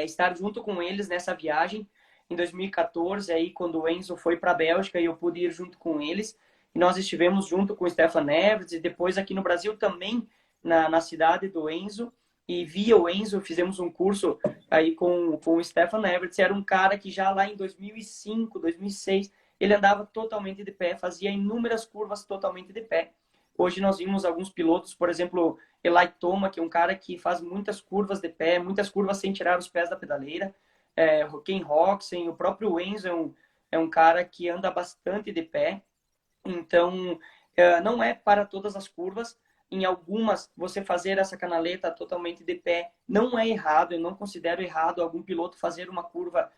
estar junto com eles nessa viagem em 2014, aí quando o Enzo foi para a Bélgica e eu pude ir junto com eles. E nós estivemos junto com o Stefan Everts e depois aqui no Brasil também, na cidade do Enzo. E via o Enzo, fizemos um curso aí com o Stefan Everts. Era um cara que já lá em 2005, 2006, ele andava totalmente de pé, fazia inúmeras curvas totalmente de pé. Hoje nós vimos alguns pilotos, por exemplo, Eli Toma, que é um cara que faz muitas curvas de pé, muitas curvas sem tirar os pés da pedaleira. Ken Roczen, o próprio Enzo é um cara que anda bastante de pé. Então, não é para todas as curvas. Em algumas, você fazer essa canaleta totalmente de pé não é errado. Eu não considero errado algum piloto fazer uma curva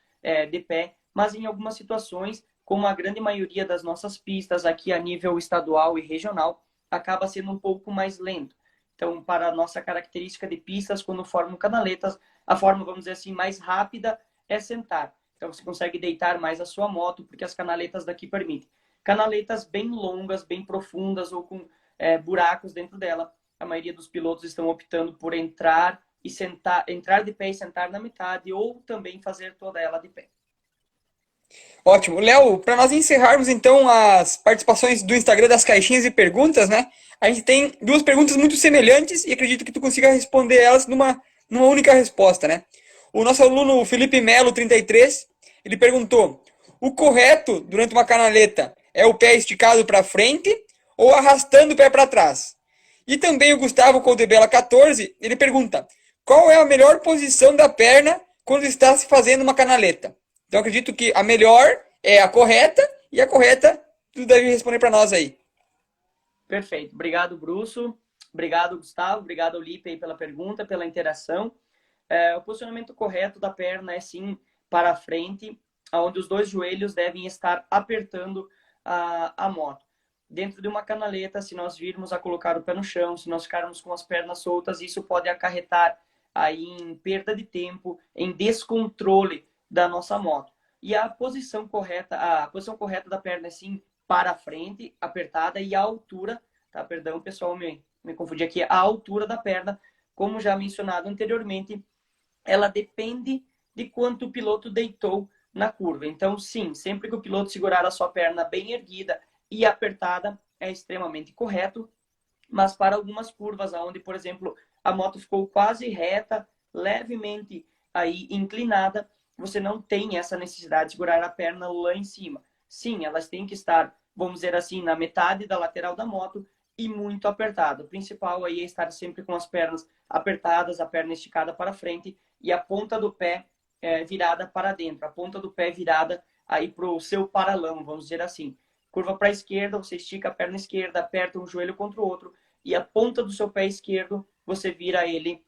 de pé. Mas em algumas situações, como a grande maioria das nossas pistas aqui a nível estadual e regional, acaba sendo um pouco mais lento. Então, para a nossa característica de pistas, quando formam canaletas, a forma, vamos dizer assim, mais rápida é sentar. Então, você consegue deitar mais a sua moto, porque as canaletas daqui permitem. Canaletas bem longas, bem profundas ou com buracos dentro dela, a maioria dos pilotos estão optando por entrar e sentar, entrar de pé e sentar na metade, ou também fazer toda ela de pé. Ótimo. Léo, para nós encerrarmos então as participações do Instagram das caixinhas de perguntas, né? A gente tem duas perguntas muito semelhantes e acredito que tu consiga responder elas numa única resposta, né? O nosso aluno Felipe Melo, 33, ele perguntou: o correto durante uma canaleta é o pé esticado para frente ou arrastando o pé para trás? E também o Gustavo Coldebella, 14, ele pergunta: qual é a melhor posição da perna quando está se fazendo uma canaleta? Então acredito que a melhor é a correta e a correta tu deve responder para nós aí. Perfeito. Obrigado, Brusso. Obrigado, Gustavo. Obrigado, Lipe, aí, pela pergunta, pela interação. O posicionamento correto da perna é sim para a frente, onde os dois joelhos devem estar apertando a moto. Dentro de uma canaleta, se nós virmos a colocar o pé no chão, se nós ficarmos com as pernas soltas, isso pode acarretar aí em perda de tempo, em descontrole da nossa moto. E a posição correta da perna é sim para a frente, apertada, e a altura, tá? Perdão, pessoal, me confundi aqui. A altura da perna, como já mencionado anteriormente, ela depende de quanto o piloto deitou na curva. Então, sim, sempre que o piloto segurar a sua perna bem erguida e apertada, é extremamente correto. Mas para algumas curvas, onde, por exemplo, a moto ficou quase reta, levemente aí inclinada, você não tem essa necessidade de segurar a perna lá em cima. Sim, elas têm que estar, vamos dizer assim, na metade da lateral da moto e muito apertada. O principal aí é estar sempre com as pernas apertadas, a perna esticada para frente e a ponta do pé virada para dentro, a ponta do pé virada aí para o seu paralão, vamos dizer assim. Curva para a esquerda, você estica a perna esquerda, aperta um joelho contra o outro e a ponta do seu pé esquerdo, você vira ele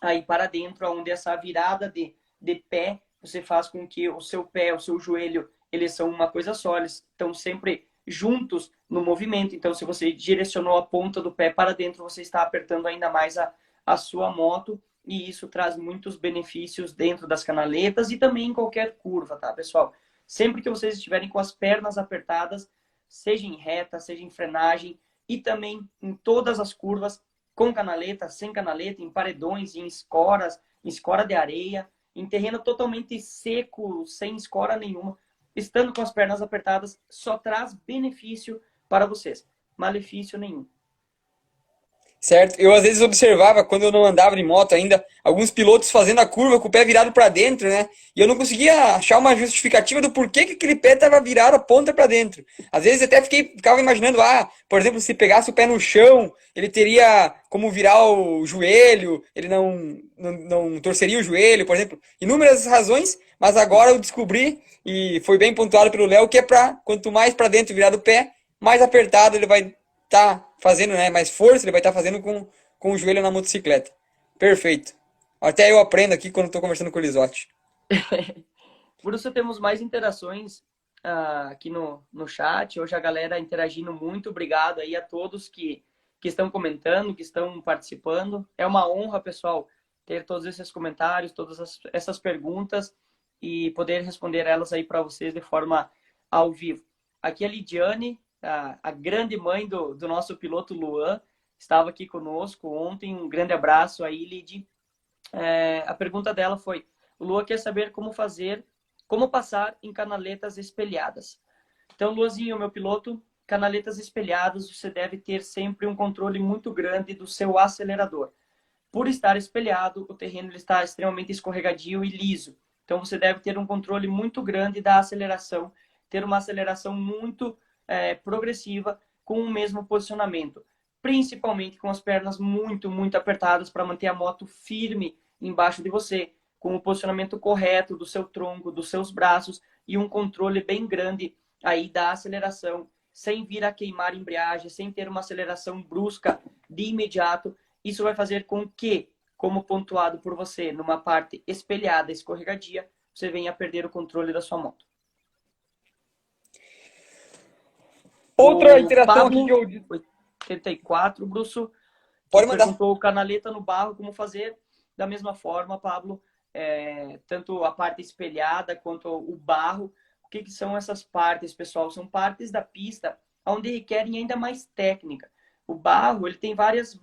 aí para dentro, onde essa virada de pé, você faz com que o seu pé, o seu joelho, eles são uma coisa só, eles estão sempre juntos no movimento. Então, se você direcionou a ponta do pé para dentro, você está apertando ainda mais a sua moto, e isso traz muitos benefícios dentro das canaletas e também em qualquer curva, tá, pessoal? Sempre que vocês estiverem com as pernas apertadas, seja em reta, seja em frenagem e também em todas as curvas, com canaleta, sem canaleta, em paredões, em escora de areia, em terreno totalmente seco, sem escora nenhuma, estando com as pernas apertadas, só traz benefício para vocês, malefício nenhum. certo? Eu às vezes observava, quando eu não andava de moto ainda, alguns pilotos fazendo a curva com o pé virado para dentro, né? E eu não conseguia achar uma justificativa do porquê que aquele pé estava virado a ponta para dentro. Às vezes até ficava imaginando, por exemplo, se pegasse o pé no chão, ele teria como virar o joelho, ele não torceria o joelho, por exemplo. Inúmeras razões, mas agora eu descobri, e foi bem pontuado pelo Léo, que é para quanto mais para dentro virar o pé, mais apertado ele vai tá fazendo, né, mais força, ele vai estar fazendo com o joelho na motocicleta. Perfeito. Até eu aprendo aqui quando estou conversando com o Lisotti. Por isso temos mais interações aqui no chat. Hoje a galera interagindo muito. Obrigado aí a todos que estão comentando, que estão participando. É uma honra, pessoal, ter todos esses comentários, essas perguntas e poder responder elas aí para vocês de forma ao vivo. Aqui a Lidiane, a grande mãe do nosso piloto Luan, estava aqui conosco ontem. Um grande abraço aí, Lid. A pergunta dela foi: o Lua quer saber como passar em canaletas espelhadas. Então, Luazinho, meu piloto, canaletas espelhadas, você deve ter sempre um controle muito grande do seu acelerador. Por estar espelhado, o terreno ele está extremamente escorregadio e liso. Então, você deve ter um controle muito grande da aceleração, ter uma aceleração muito progressiva com o mesmo posicionamento, principalmente com as pernas muito, muito apertadas para manter a moto firme embaixo de você, com o posicionamento correto do seu tronco, dos seus braços e um controle bem grande aí da aceleração, sem vir a queimar a embreagem, sem ter uma aceleração brusca de imediato. Isso vai fazer com que, como pontuado por você, numa parte espelhada, escorregadia, você venha a perder o controle da sua moto. Outra O interação aqui que Pablo, eu... 84, Brusso, que Pode mandar. perguntou canaleta no barro, como fazer. Da mesma forma, Pablo, tanto a parte espelhada quanto o barro. O que são essas partes, pessoal? São partes da pista onde requerem ainda mais técnica. O barro ele tem várias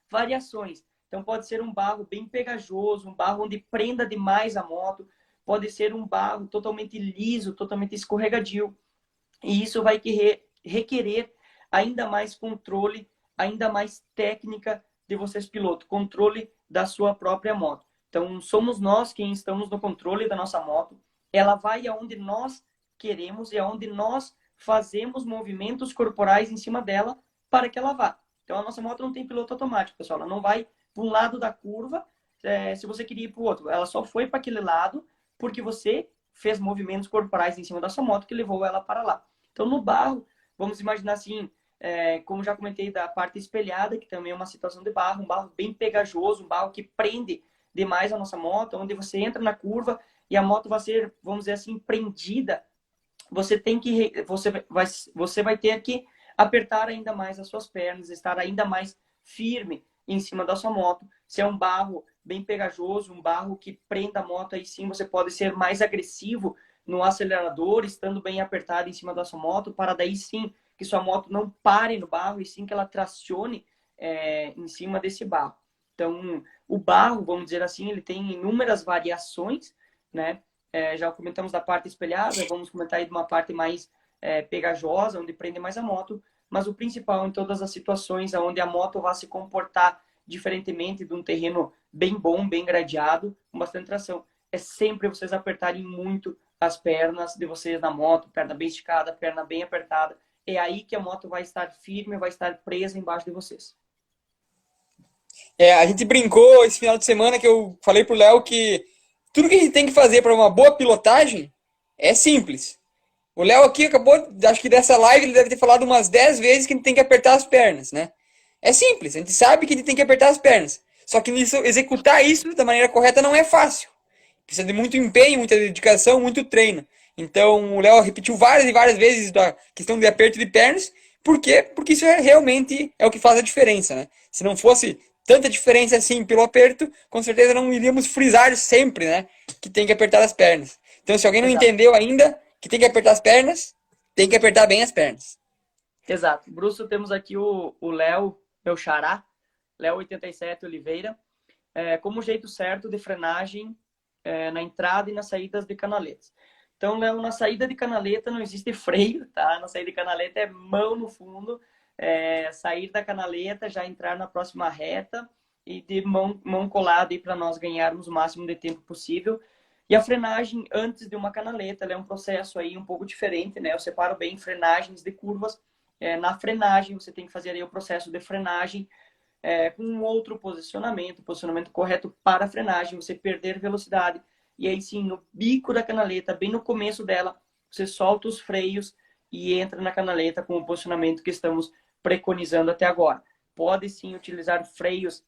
variações. Então, pode ser um barro bem pegajoso, um barro onde prenda demais a moto. Pode ser um barro totalmente liso, totalmente escorregadio. E isso vai requerer ainda mais controle, ainda mais técnica de vocês, piloto, controle da sua própria moto. Então, somos nós quem estamos no controle da nossa moto. Ela vai aonde nós queremos e aonde nós fazemos movimentos corporais em cima dela para que ela vá. Então, a nossa moto não tem piloto automático, pessoal. Ela não vai para um lado da curva se você queria ir para o outro. Ela só foi para aquele lado porque você fez movimentos corporais em cima da sua moto que levou ela para lá. Então, no barro, vamos imaginar assim, como já comentei da parte espelhada, que também é uma situação de barro, um barro bem pegajoso, um barro que prende demais a nossa moto, onde você entra na curva e a moto vai ser, vamos dizer assim, prendida. Você vai ter que apertar ainda mais as suas pernas, estar ainda mais firme em cima da sua moto. Se é um barro bem pegajoso, um barro que prenda a moto, aí sim você pode ser mais agressivo no acelerador, estando bem apertado em cima da sua moto, para daí sim que sua moto não pare no barro e sim que ela tracione em cima desse barro. Então, o barro, vamos dizer assim, ele tem inúmeras variações, né? Já comentamos da parte espelhada, vamos comentar aí de uma parte mais pegajosa, onde prende mais a moto, mas o principal em todas as situações onde a moto vai se comportar diferentemente de um terreno bem bom, bem gradeado, com bastante tração, é sempre vocês apertarem muito as pernas de vocês na moto, perna bem esticada, perna bem apertada. É aí que a moto vai estar firme, vai estar presa embaixo de vocês. A gente brincou esse final de semana que eu falei pro Léo que tudo que a gente tem que fazer para uma boa pilotagem é simples. O Léo aqui acabou, acho que dessa live ele deve ter falado umas 10 vezes que a gente tem que apertar as pernas, né? É simples, a gente sabe que a gente tem que apertar as pernas. Só que executar isso da maneira correta não é fácil. Precisa de muito empenho, muita dedicação, muito treino. Então o Léo repetiu várias e várias vezes da questão de aperto de pernas. Por quê? Porque isso realmente é o que faz a diferença, né? Se não fosse tanta diferença assim pelo aperto, com certeza não iríamos frisar sempre, né? Que tem que apertar as pernas. Então, se alguém não Exato. entendeu ainda que tem que apertar as pernas, tem que apertar bem as pernas. Exato. Brusso, temos aqui o Léo, meu xará, Léo 87 Oliveira, como jeito certo de frenagem na entrada e nas saídas de canaletas. Então, Léo, na saída de canaleta não existe freio, tá? Na saída de canaleta é mão no fundo, sair da canaleta, já entrar na próxima reta e de mão colada para nós ganharmos o máximo de tempo possível. E a frenagem antes de uma canaleta, ela é um processo aí um pouco diferente, né? Eu separo bem frenagens de curvas. Na frenagem, você tem que fazer aí o processo de frenagem com um outro posicionamento correto para a frenagem, você perder velocidade. E aí sim, no bico da canaleta, bem no começo dela, você solta os freios e entra na canaleta com o posicionamento que estamos preconizando até agora. Pode sim utilizar freios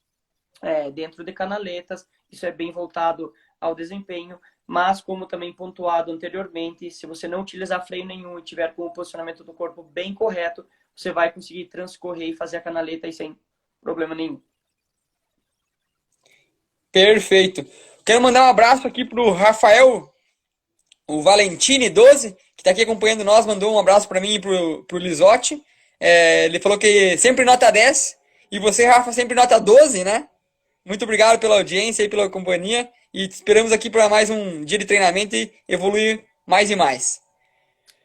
dentro de canaletas, isso é bem voltado ao desempenho, mas como também pontuado anteriormente, se você não utilizar freio nenhum e tiver com o posicionamento do corpo bem correto, você vai conseguir transcorrer e fazer a canaleta aí sem problema nenhum. Perfeito. Quero mandar um abraço aqui pro Rafael, o Valentini12, que está aqui acompanhando nós, mandou um abraço para mim e pro Lisotti. Ele falou que sempre nota 10, e você, Rafa, sempre nota 12, né? Muito obrigado pela audiência e pela companhia, e te esperamos aqui para mais um dia de treinamento e evoluir mais e mais.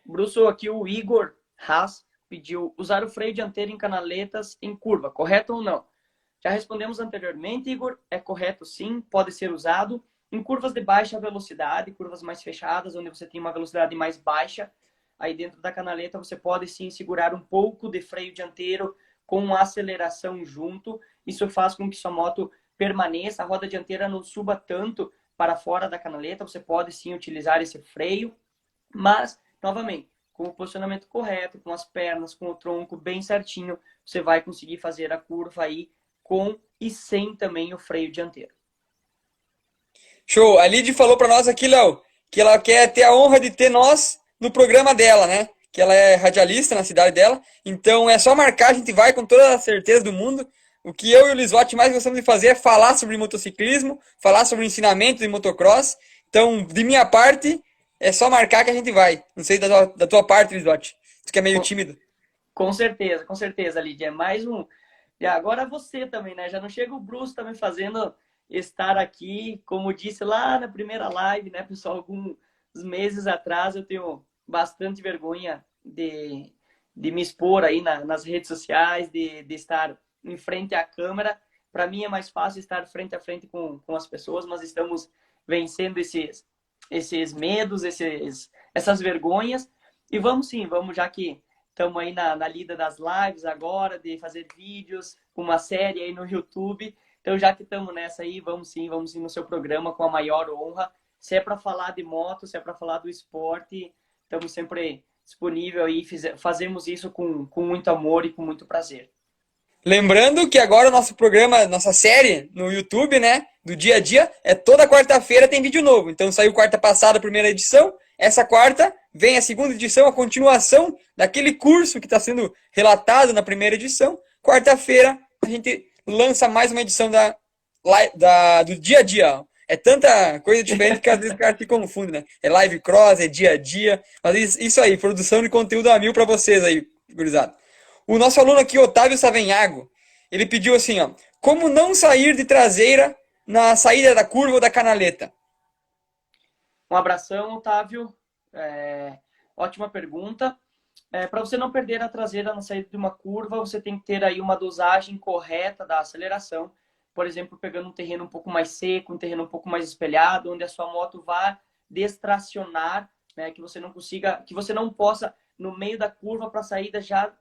Brusso, aqui o Igor Haas pediu usar o freio dianteiro em canaletas em curva, correto ou não? Já respondemos anteriormente, Igor, é correto sim, pode ser usado. Em curvas de baixa velocidade, curvas mais fechadas, onde você tem uma velocidade mais baixa, aí dentro da canaleta você pode sim segurar um pouco de freio dianteiro com aceleração junto. Isso faz com que sua moto permaneça, a roda dianteira não suba tanto para fora da canaleta. Você pode sim utilizar esse freio, mas, novamente, com o posicionamento correto, com as pernas, com o tronco bem certinho, você vai conseguir fazer a curva aí com e sem também o freio dianteiro. Show! A Lid falou para nós aqui, Léo, que ela quer ter a honra de ter nós no programa dela, né? Que ela é radialista na cidade dela. Então é só marcar, a gente vai com toda a certeza do mundo. O que eu e o Lisotti mais gostamos de fazer é falar sobre motociclismo, falar sobre ensinamento de motocross. Então, de minha parte, é só marcar que a gente vai. Não sei da tua parte, Lisotti. Tu que é meio tímido. Com certeza, Lídia. É mais um. E agora você também, né? Já não chega o Bruce também fazendo estar aqui. Como disse lá na primeira live, né, pessoal? Alguns meses atrás eu tenho bastante vergonha de me expor aí nas redes sociais, de estar em frente à câmera. Para mim é mais fácil estar frente a frente com as pessoas, mas estamos vencendo esses medos, essas vergonhas. E vamos sim, vamos, já que estamos aí na lida das lives agora, de fazer vídeos, uma série aí no YouTube. Então, já que estamos nessa aí, vamos sim no seu programa com a maior honra. Se é para falar de moto, se é para falar do esporte, estamos sempre disponível aí. Fazemos isso com muito amor e com muito prazer. Lembrando que agora o nosso programa, nossa série no YouTube, né, do dia a dia, é toda quarta-feira tem vídeo novo. Então saiu quarta passada a primeira edição, essa quarta vem a segunda edição, a continuação daquele curso que está sendo relatado na primeira edição. Quarta-feira a gente lança mais uma edição do dia a dia. É tanta coisa diferente que às vezes o cara se confunde, né? É live cross, é dia a dia. Mas isso aí, produção de conteúdo a mil para vocês aí, gurizada. O nosso aluno aqui, Otávio Savenhago, ele pediu assim, ó, como não sair de traseira na saída da curva ou da canaleta? Um abração, Otávio. Ótima pergunta. Para você não perder a traseira na saída de uma curva, você tem que ter aí uma dosagem correta da aceleração. Por exemplo, pegando um terreno um pouco mais seco, um terreno um pouco mais espelhado, onde a sua moto vá destracionar, né, que você não possa, no meio da curva para a saída, já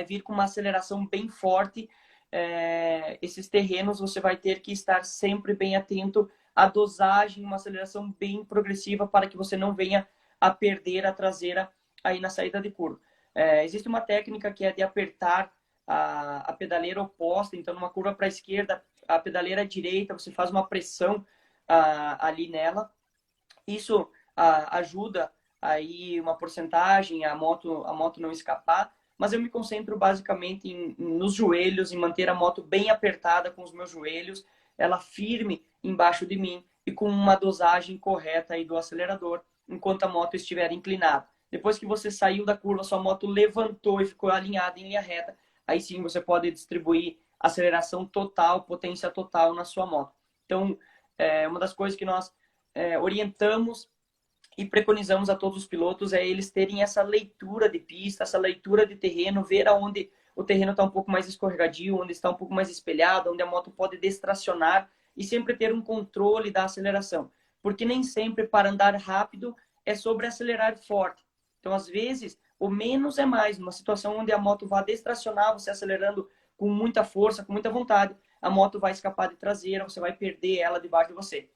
vir com uma aceleração bem forte. Esses terrenos você vai ter que estar sempre bem atento à dosagem, uma aceleração bem progressiva para que você não venha a perder a traseira aí na saída de curva. Existe uma técnica que é de apertar a pedaleira oposta, então numa curva para a esquerda, a pedaleira direita, você faz uma pressão ali nela. Isso ajuda aí uma porcentagem a moto não escapar, mas eu me concentro basicamente nos joelhos, em manter a moto bem apertada com os meus joelhos, ela firme embaixo de mim e com uma dosagem correta aí do acelerador, enquanto a moto estiver inclinada. Depois que você saiu da curva, sua moto levantou e ficou alinhada em linha reta, aí sim você pode distribuir aceleração total, potência total na sua moto. Então, uma das coisas que nós orientamos e preconizamos a todos os pilotos é eles terem essa leitura de pista, essa leitura de terreno, ver aonde o terreno está um pouco mais escorregadio, onde está um pouco mais espelhado, onde a moto pode destracionar e sempre ter um controle da aceleração. Porque nem sempre para andar rápido é sobre acelerar forte. Então, às vezes, o menos é mais. Numa situação onde a moto vai destracionar, você acelerando com muita força, com muita vontade, a moto vai escapar de traseira, você vai perder ela debaixo de você.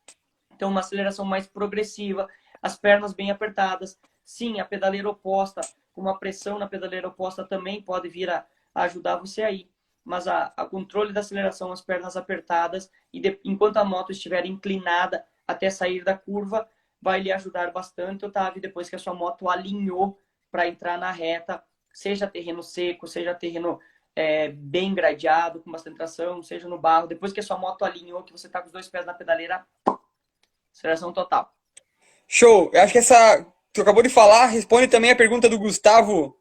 Então, uma aceleração mais progressiva, as pernas bem apertadas. Sim, a pedaleira oposta, com uma pressão na pedaleira oposta também pode vir a ajudar você aí. Mas a controle da aceleração, as pernas apertadas, e enquanto a moto estiver inclinada até sair da curva, vai lhe ajudar bastante, Otávio, depois que a sua moto alinhou para entrar na reta, seja terreno seco, seja terreno bem gradeado, com bastante tração, seja no barro. Depois que a sua moto alinhou, que você está com os dois pés na pedaleira, aceleração total. Show! Eu acho que essa que tu acabou de falar responde também a pergunta do Gustavo,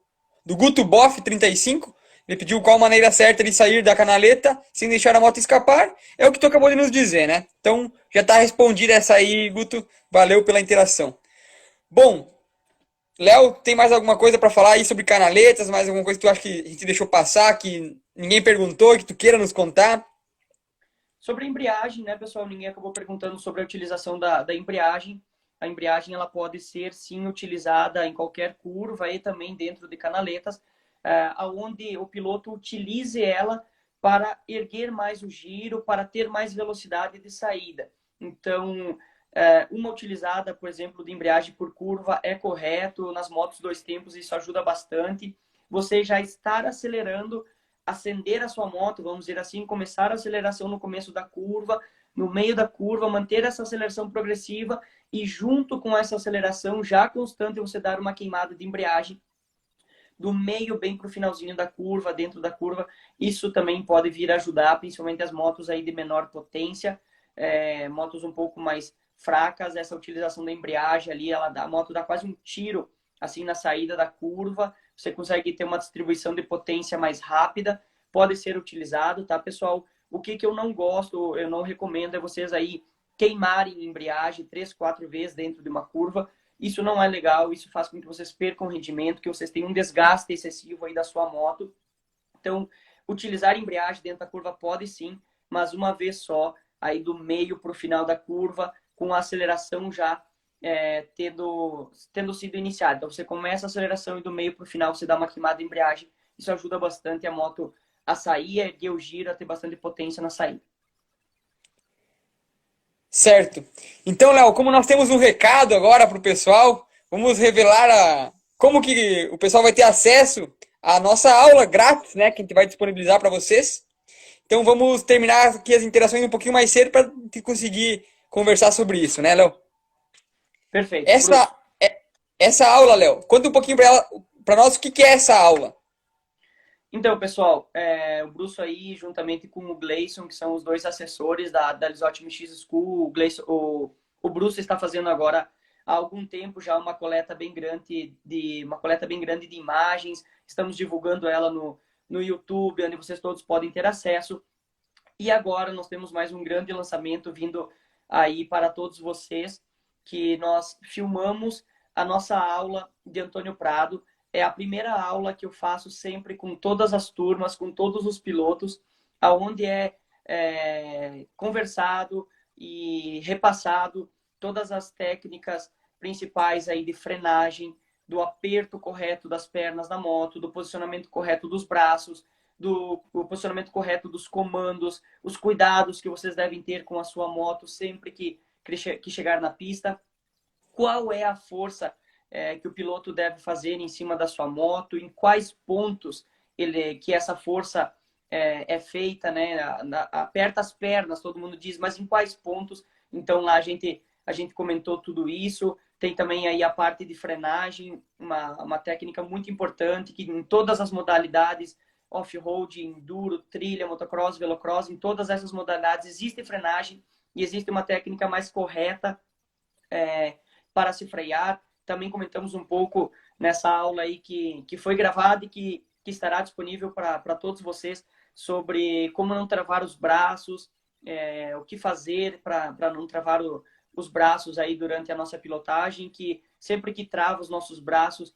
do Guto Boff 35. Ele pediu qual maneira certa de sair da canaleta sem deixar a moto escapar. É o que tu acabou de nos dizer, né? Então já está respondida essa aí, Guto. Valeu pela interação. Bom, Léo, tem mais alguma coisa para falar aí sobre canaletas? Mais alguma coisa que tu acha que a gente deixou passar, que ninguém perguntou, que tu queira nos contar? Sobre a embreagem, né, pessoal? Ninguém acabou perguntando sobre a utilização da embreagem. A embreagem ela pode ser, sim, utilizada em qualquer curva e também dentro de canaletas, onde o piloto utilize ela para erguer mais o giro, para ter mais velocidade de saída. Então, uma utilizada, por exemplo, de embreagem por curva é correto. Nas motos dois tempos isso ajuda bastante. Você já estar acelerando, acender a sua moto, vamos dizer assim, começar a aceleração no começo da curva, no meio da curva, manter essa aceleração progressiva e junto com essa aceleração já constante você dar uma queimada de embreagem do meio bem para o finalzinho da curva, dentro da curva. Isso também pode vir ajudar, principalmente as motos aí de menor potência, motos um pouco mais fracas, essa utilização da embreagem ali, a moto dá quase um tiro assim na saída da curva, você consegue ter uma distribuição de potência mais rápida, pode ser utilizado, tá, pessoal? O que eu não gosto, eu não recomendo é vocês aí queimarem embreagem 3, 4 vezes dentro de uma curva. Isso não é legal, isso faz com que vocês percam rendimento, que vocês tenham um desgaste excessivo aí da sua moto. Então, utilizar embreagem dentro da curva pode sim, mas uma vez só, aí do meio para o final da curva, com a aceleração já tendo sido iniciada. Então, você começa a aceleração e do meio para o final você dá uma queimada de embreagem. Isso ajuda bastante a moto a sair, a erguer o giro, a ter bastante potência na saída. Certo. Então, Léo, como nós temos um recado agora para o pessoal, vamos revelar como que o pessoal vai ter acesso à nossa aula grátis, né, que a gente vai disponibilizar para vocês. Então, vamos terminar aqui as interações um pouquinho mais cedo para conseguir conversar sobre isso, né, Léo? Perfeito. Essa, essa aula, Léo, conta um pouquinho para nós o que é essa aula. Então, pessoal, o Bruce aí, juntamente com o Gleison, que são os dois assessores da Lizotte MX School, o Bruce está fazendo agora há algum tempo já uma coleta bem grande de imagens. Estamos divulgando ela no YouTube, onde vocês todos podem ter acesso. E agora nós temos mais um grande lançamento vindo aí para todos vocês, que nós filmamos a nossa aula de Antônio Prado. É a primeira aula que eu faço sempre com todas as turmas, com todos os pilotos, aonde conversado e repassado todas as técnicas principais aí de frenagem, do aperto correto das pernas da moto, do posicionamento correto dos braços, do posicionamento correto dos comandos, os cuidados que vocês devem ter com a sua moto sempre que chegar na pista, qual é a força que o piloto deve fazer em cima da sua moto, em quais pontos que essa força é feita, né? Aperta as pernas, todo mundo diz, mas em quais pontos? Então lá a gente comentou tudo isso. Tem também aí a parte de frenagem, uma técnica muito importante que em todas as modalidades, off-road, enduro, trilha, motocross, velocross, em todas essas modalidades existe frenagem e existe uma técnica mais correta para se frear. Também comentamos um pouco nessa aula aí que foi gravada e que estará disponível para todos vocês sobre como não travar os braços, o que fazer para não travar os braços aí durante a nossa pilotagem, que sempre que trava os nossos braços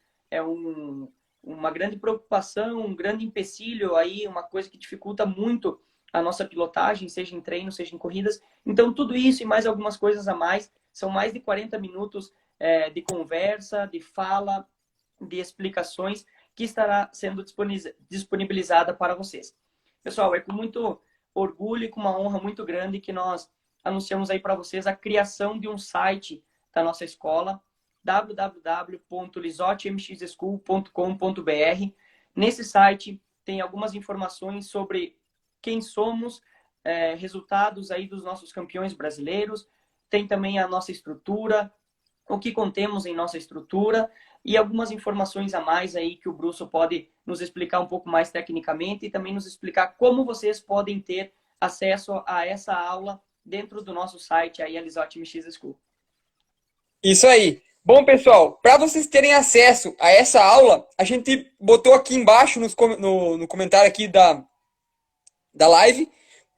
uma grande preocupação, um grande empecilho aí, uma coisa que dificulta muito a nossa pilotagem, seja em treino, seja em corridas. Então, tudo isso e mais algumas coisas a mais, são mais de 40 minutos de conversa, de fala, de explicações que estará sendo disponibilizada para vocês. Pessoal, é com muito orgulho e com uma honra muito grande que nós anunciamos aí para vocês a criação de um site da nossa escola, www.lisottmxschool.com.br. Nesse site tem algumas informações sobre quem somos, resultados aí dos nossos campeões brasileiros, tem também a nossa estrutura, o que contemos em nossa estrutura e algumas informações a mais aí que o Brusso pode nos explicar um pouco mais tecnicamente e também nos explicar como vocês podem ter acesso a essa aula dentro do nosso site aí, a Lisotti MX School. Isso aí. Bom, pessoal, para vocês terem acesso a essa aula, a gente botou aqui embaixo no comentário aqui da live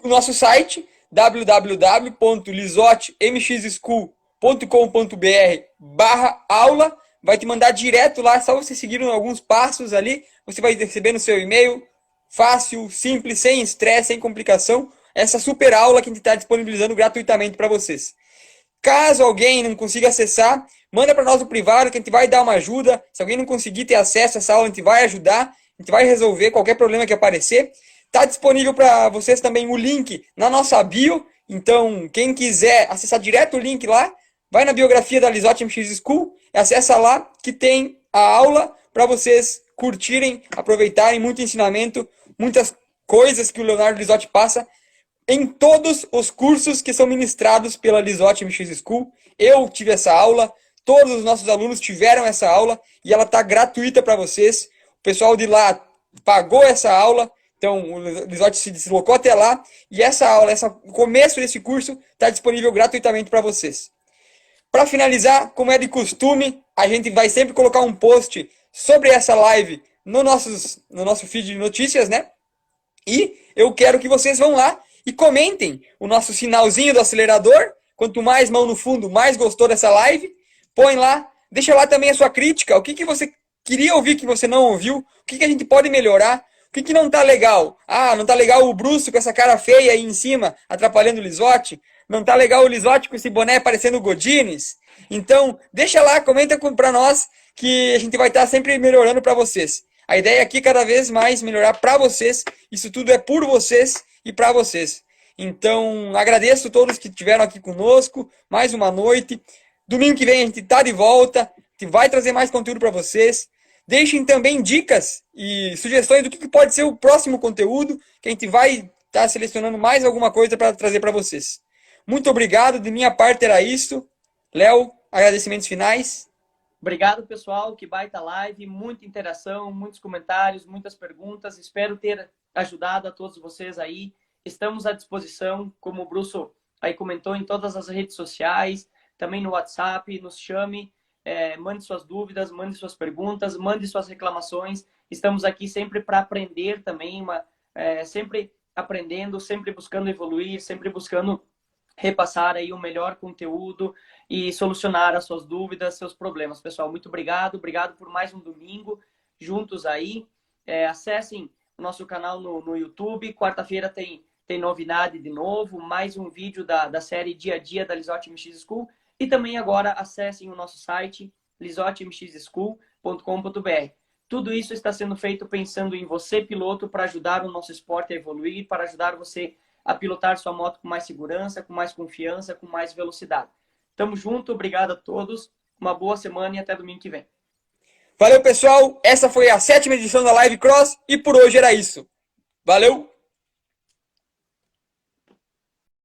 o nosso site www.lisottmxschool.com.br/aula. Vai te mandar direto lá, só você seguir alguns passos ali, você vai receber no seu e-mail, fácil, simples, sem estresse, sem complicação, essa super aula que a gente está disponibilizando gratuitamente para vocês. Caso alguém não consiga acessar, manda para nós no privado que a gente vai dar uma ajuda. Se alguém não conseguir ter acesso a essa aula, a gente vai ajudar, a gente vai resolver qualquer problema que aparecer. Está disponível para vocês também o link na nossa bio, então quem quiser acessar direto o link lá, vai na biografia da Lisotti MX School, acessa lá que tem a aula para vocês curtirem, aproveitarem, muito ensinamento, muitas coisas que o Leonardo Lisotti passa em todos os cursos que são ministrados pela Lisotti MX School. Eu tive essa aula, todos os nossos alunos tiveram essa aula e ela está gratuita para vocês. O pessoal de lá pagou essa aula, então o Lisotti se deslocou até lá e essa aula, o começo desse curso está disponível gratuitamente para vocês. Para finalizar, como é de costume, a gente vai sempre colocar um post sobre essa live no nosso feed de notícias, né? E eu quero que vocês vão lá e comentem o nosso sinalzinho do acelerador. Quanto mais mão no fundo, mais gostou dessa live. Põe lá, deixa lá também a sua crítica. O que você queria ouvir que você não ouviu? O que a gente pode melhorar? O que não tá legal? Ah, não tá legal o Brusso com essa cara feia aí em cima, atrapalhando o Lisotti. Não tá legal o Lisotti com esse boné parecendo o Godines. Então, deixa lá, comenta para nós que a gente vai estar sempre melhorando para vocês. A ideia aqui é cada vez mais melhorar para vocês. Isso tudo é por vocês e para vocês. Então, agradeço a todos que estiveram aqui conosco. Mais uma noite. Domingo que vem a gente está de volta. A gente vai trazer mais conteúdo para vocês. Deixem também dicas e sugestões do que pode ser o próximo conteúdo, que a gente vai estar selecionando mais alguma coisa para trazer para vocês. Muito obrigado. De minha parte era isso. Léo, agradecimentos finais. Obrigado, pessoal. Que baita live. Muita interação, muitos comentários, muitas perguntas. Espero ter ajudado a todos vocês aí. Estamos à disposição, como o Brusso aí comentou, em todas as redes sociais, também no WhatsApp, nos chame, mande suas dúvidas, mande suas perguntas, mande suas reclamações. Estamos aqui sempre para aprender também, sempre aprendendo, sempre buscando evoluir, sempre buscando repassar aí o melhor conteúdo e solucionar as suas dúvidas, seus problemas. Pessoal, muito obrigado. Obrigado por mais um domingo juntos aí. Acessem o nosso canal no YouTube. Quarta-feira tem novidade de novo, mais um vídeo da série Dia a Dia da Lisotti MX School. E também agora acessem o nosso site lisottmxschool.com.br. Tudo isso está sendo feito pensando em você, piloto, para ajudar o nosso esporte a evoluir, para ajudar você a pilotar sua moto com mais segurança, com mais confiança, com mais velocidade. Tamo junto, obrigado a todos, uma boa semana e até domingo que vem. Valeu, pessoal, essa foi a 7ª edição da Live Cross e por hoje era isso. Valeu!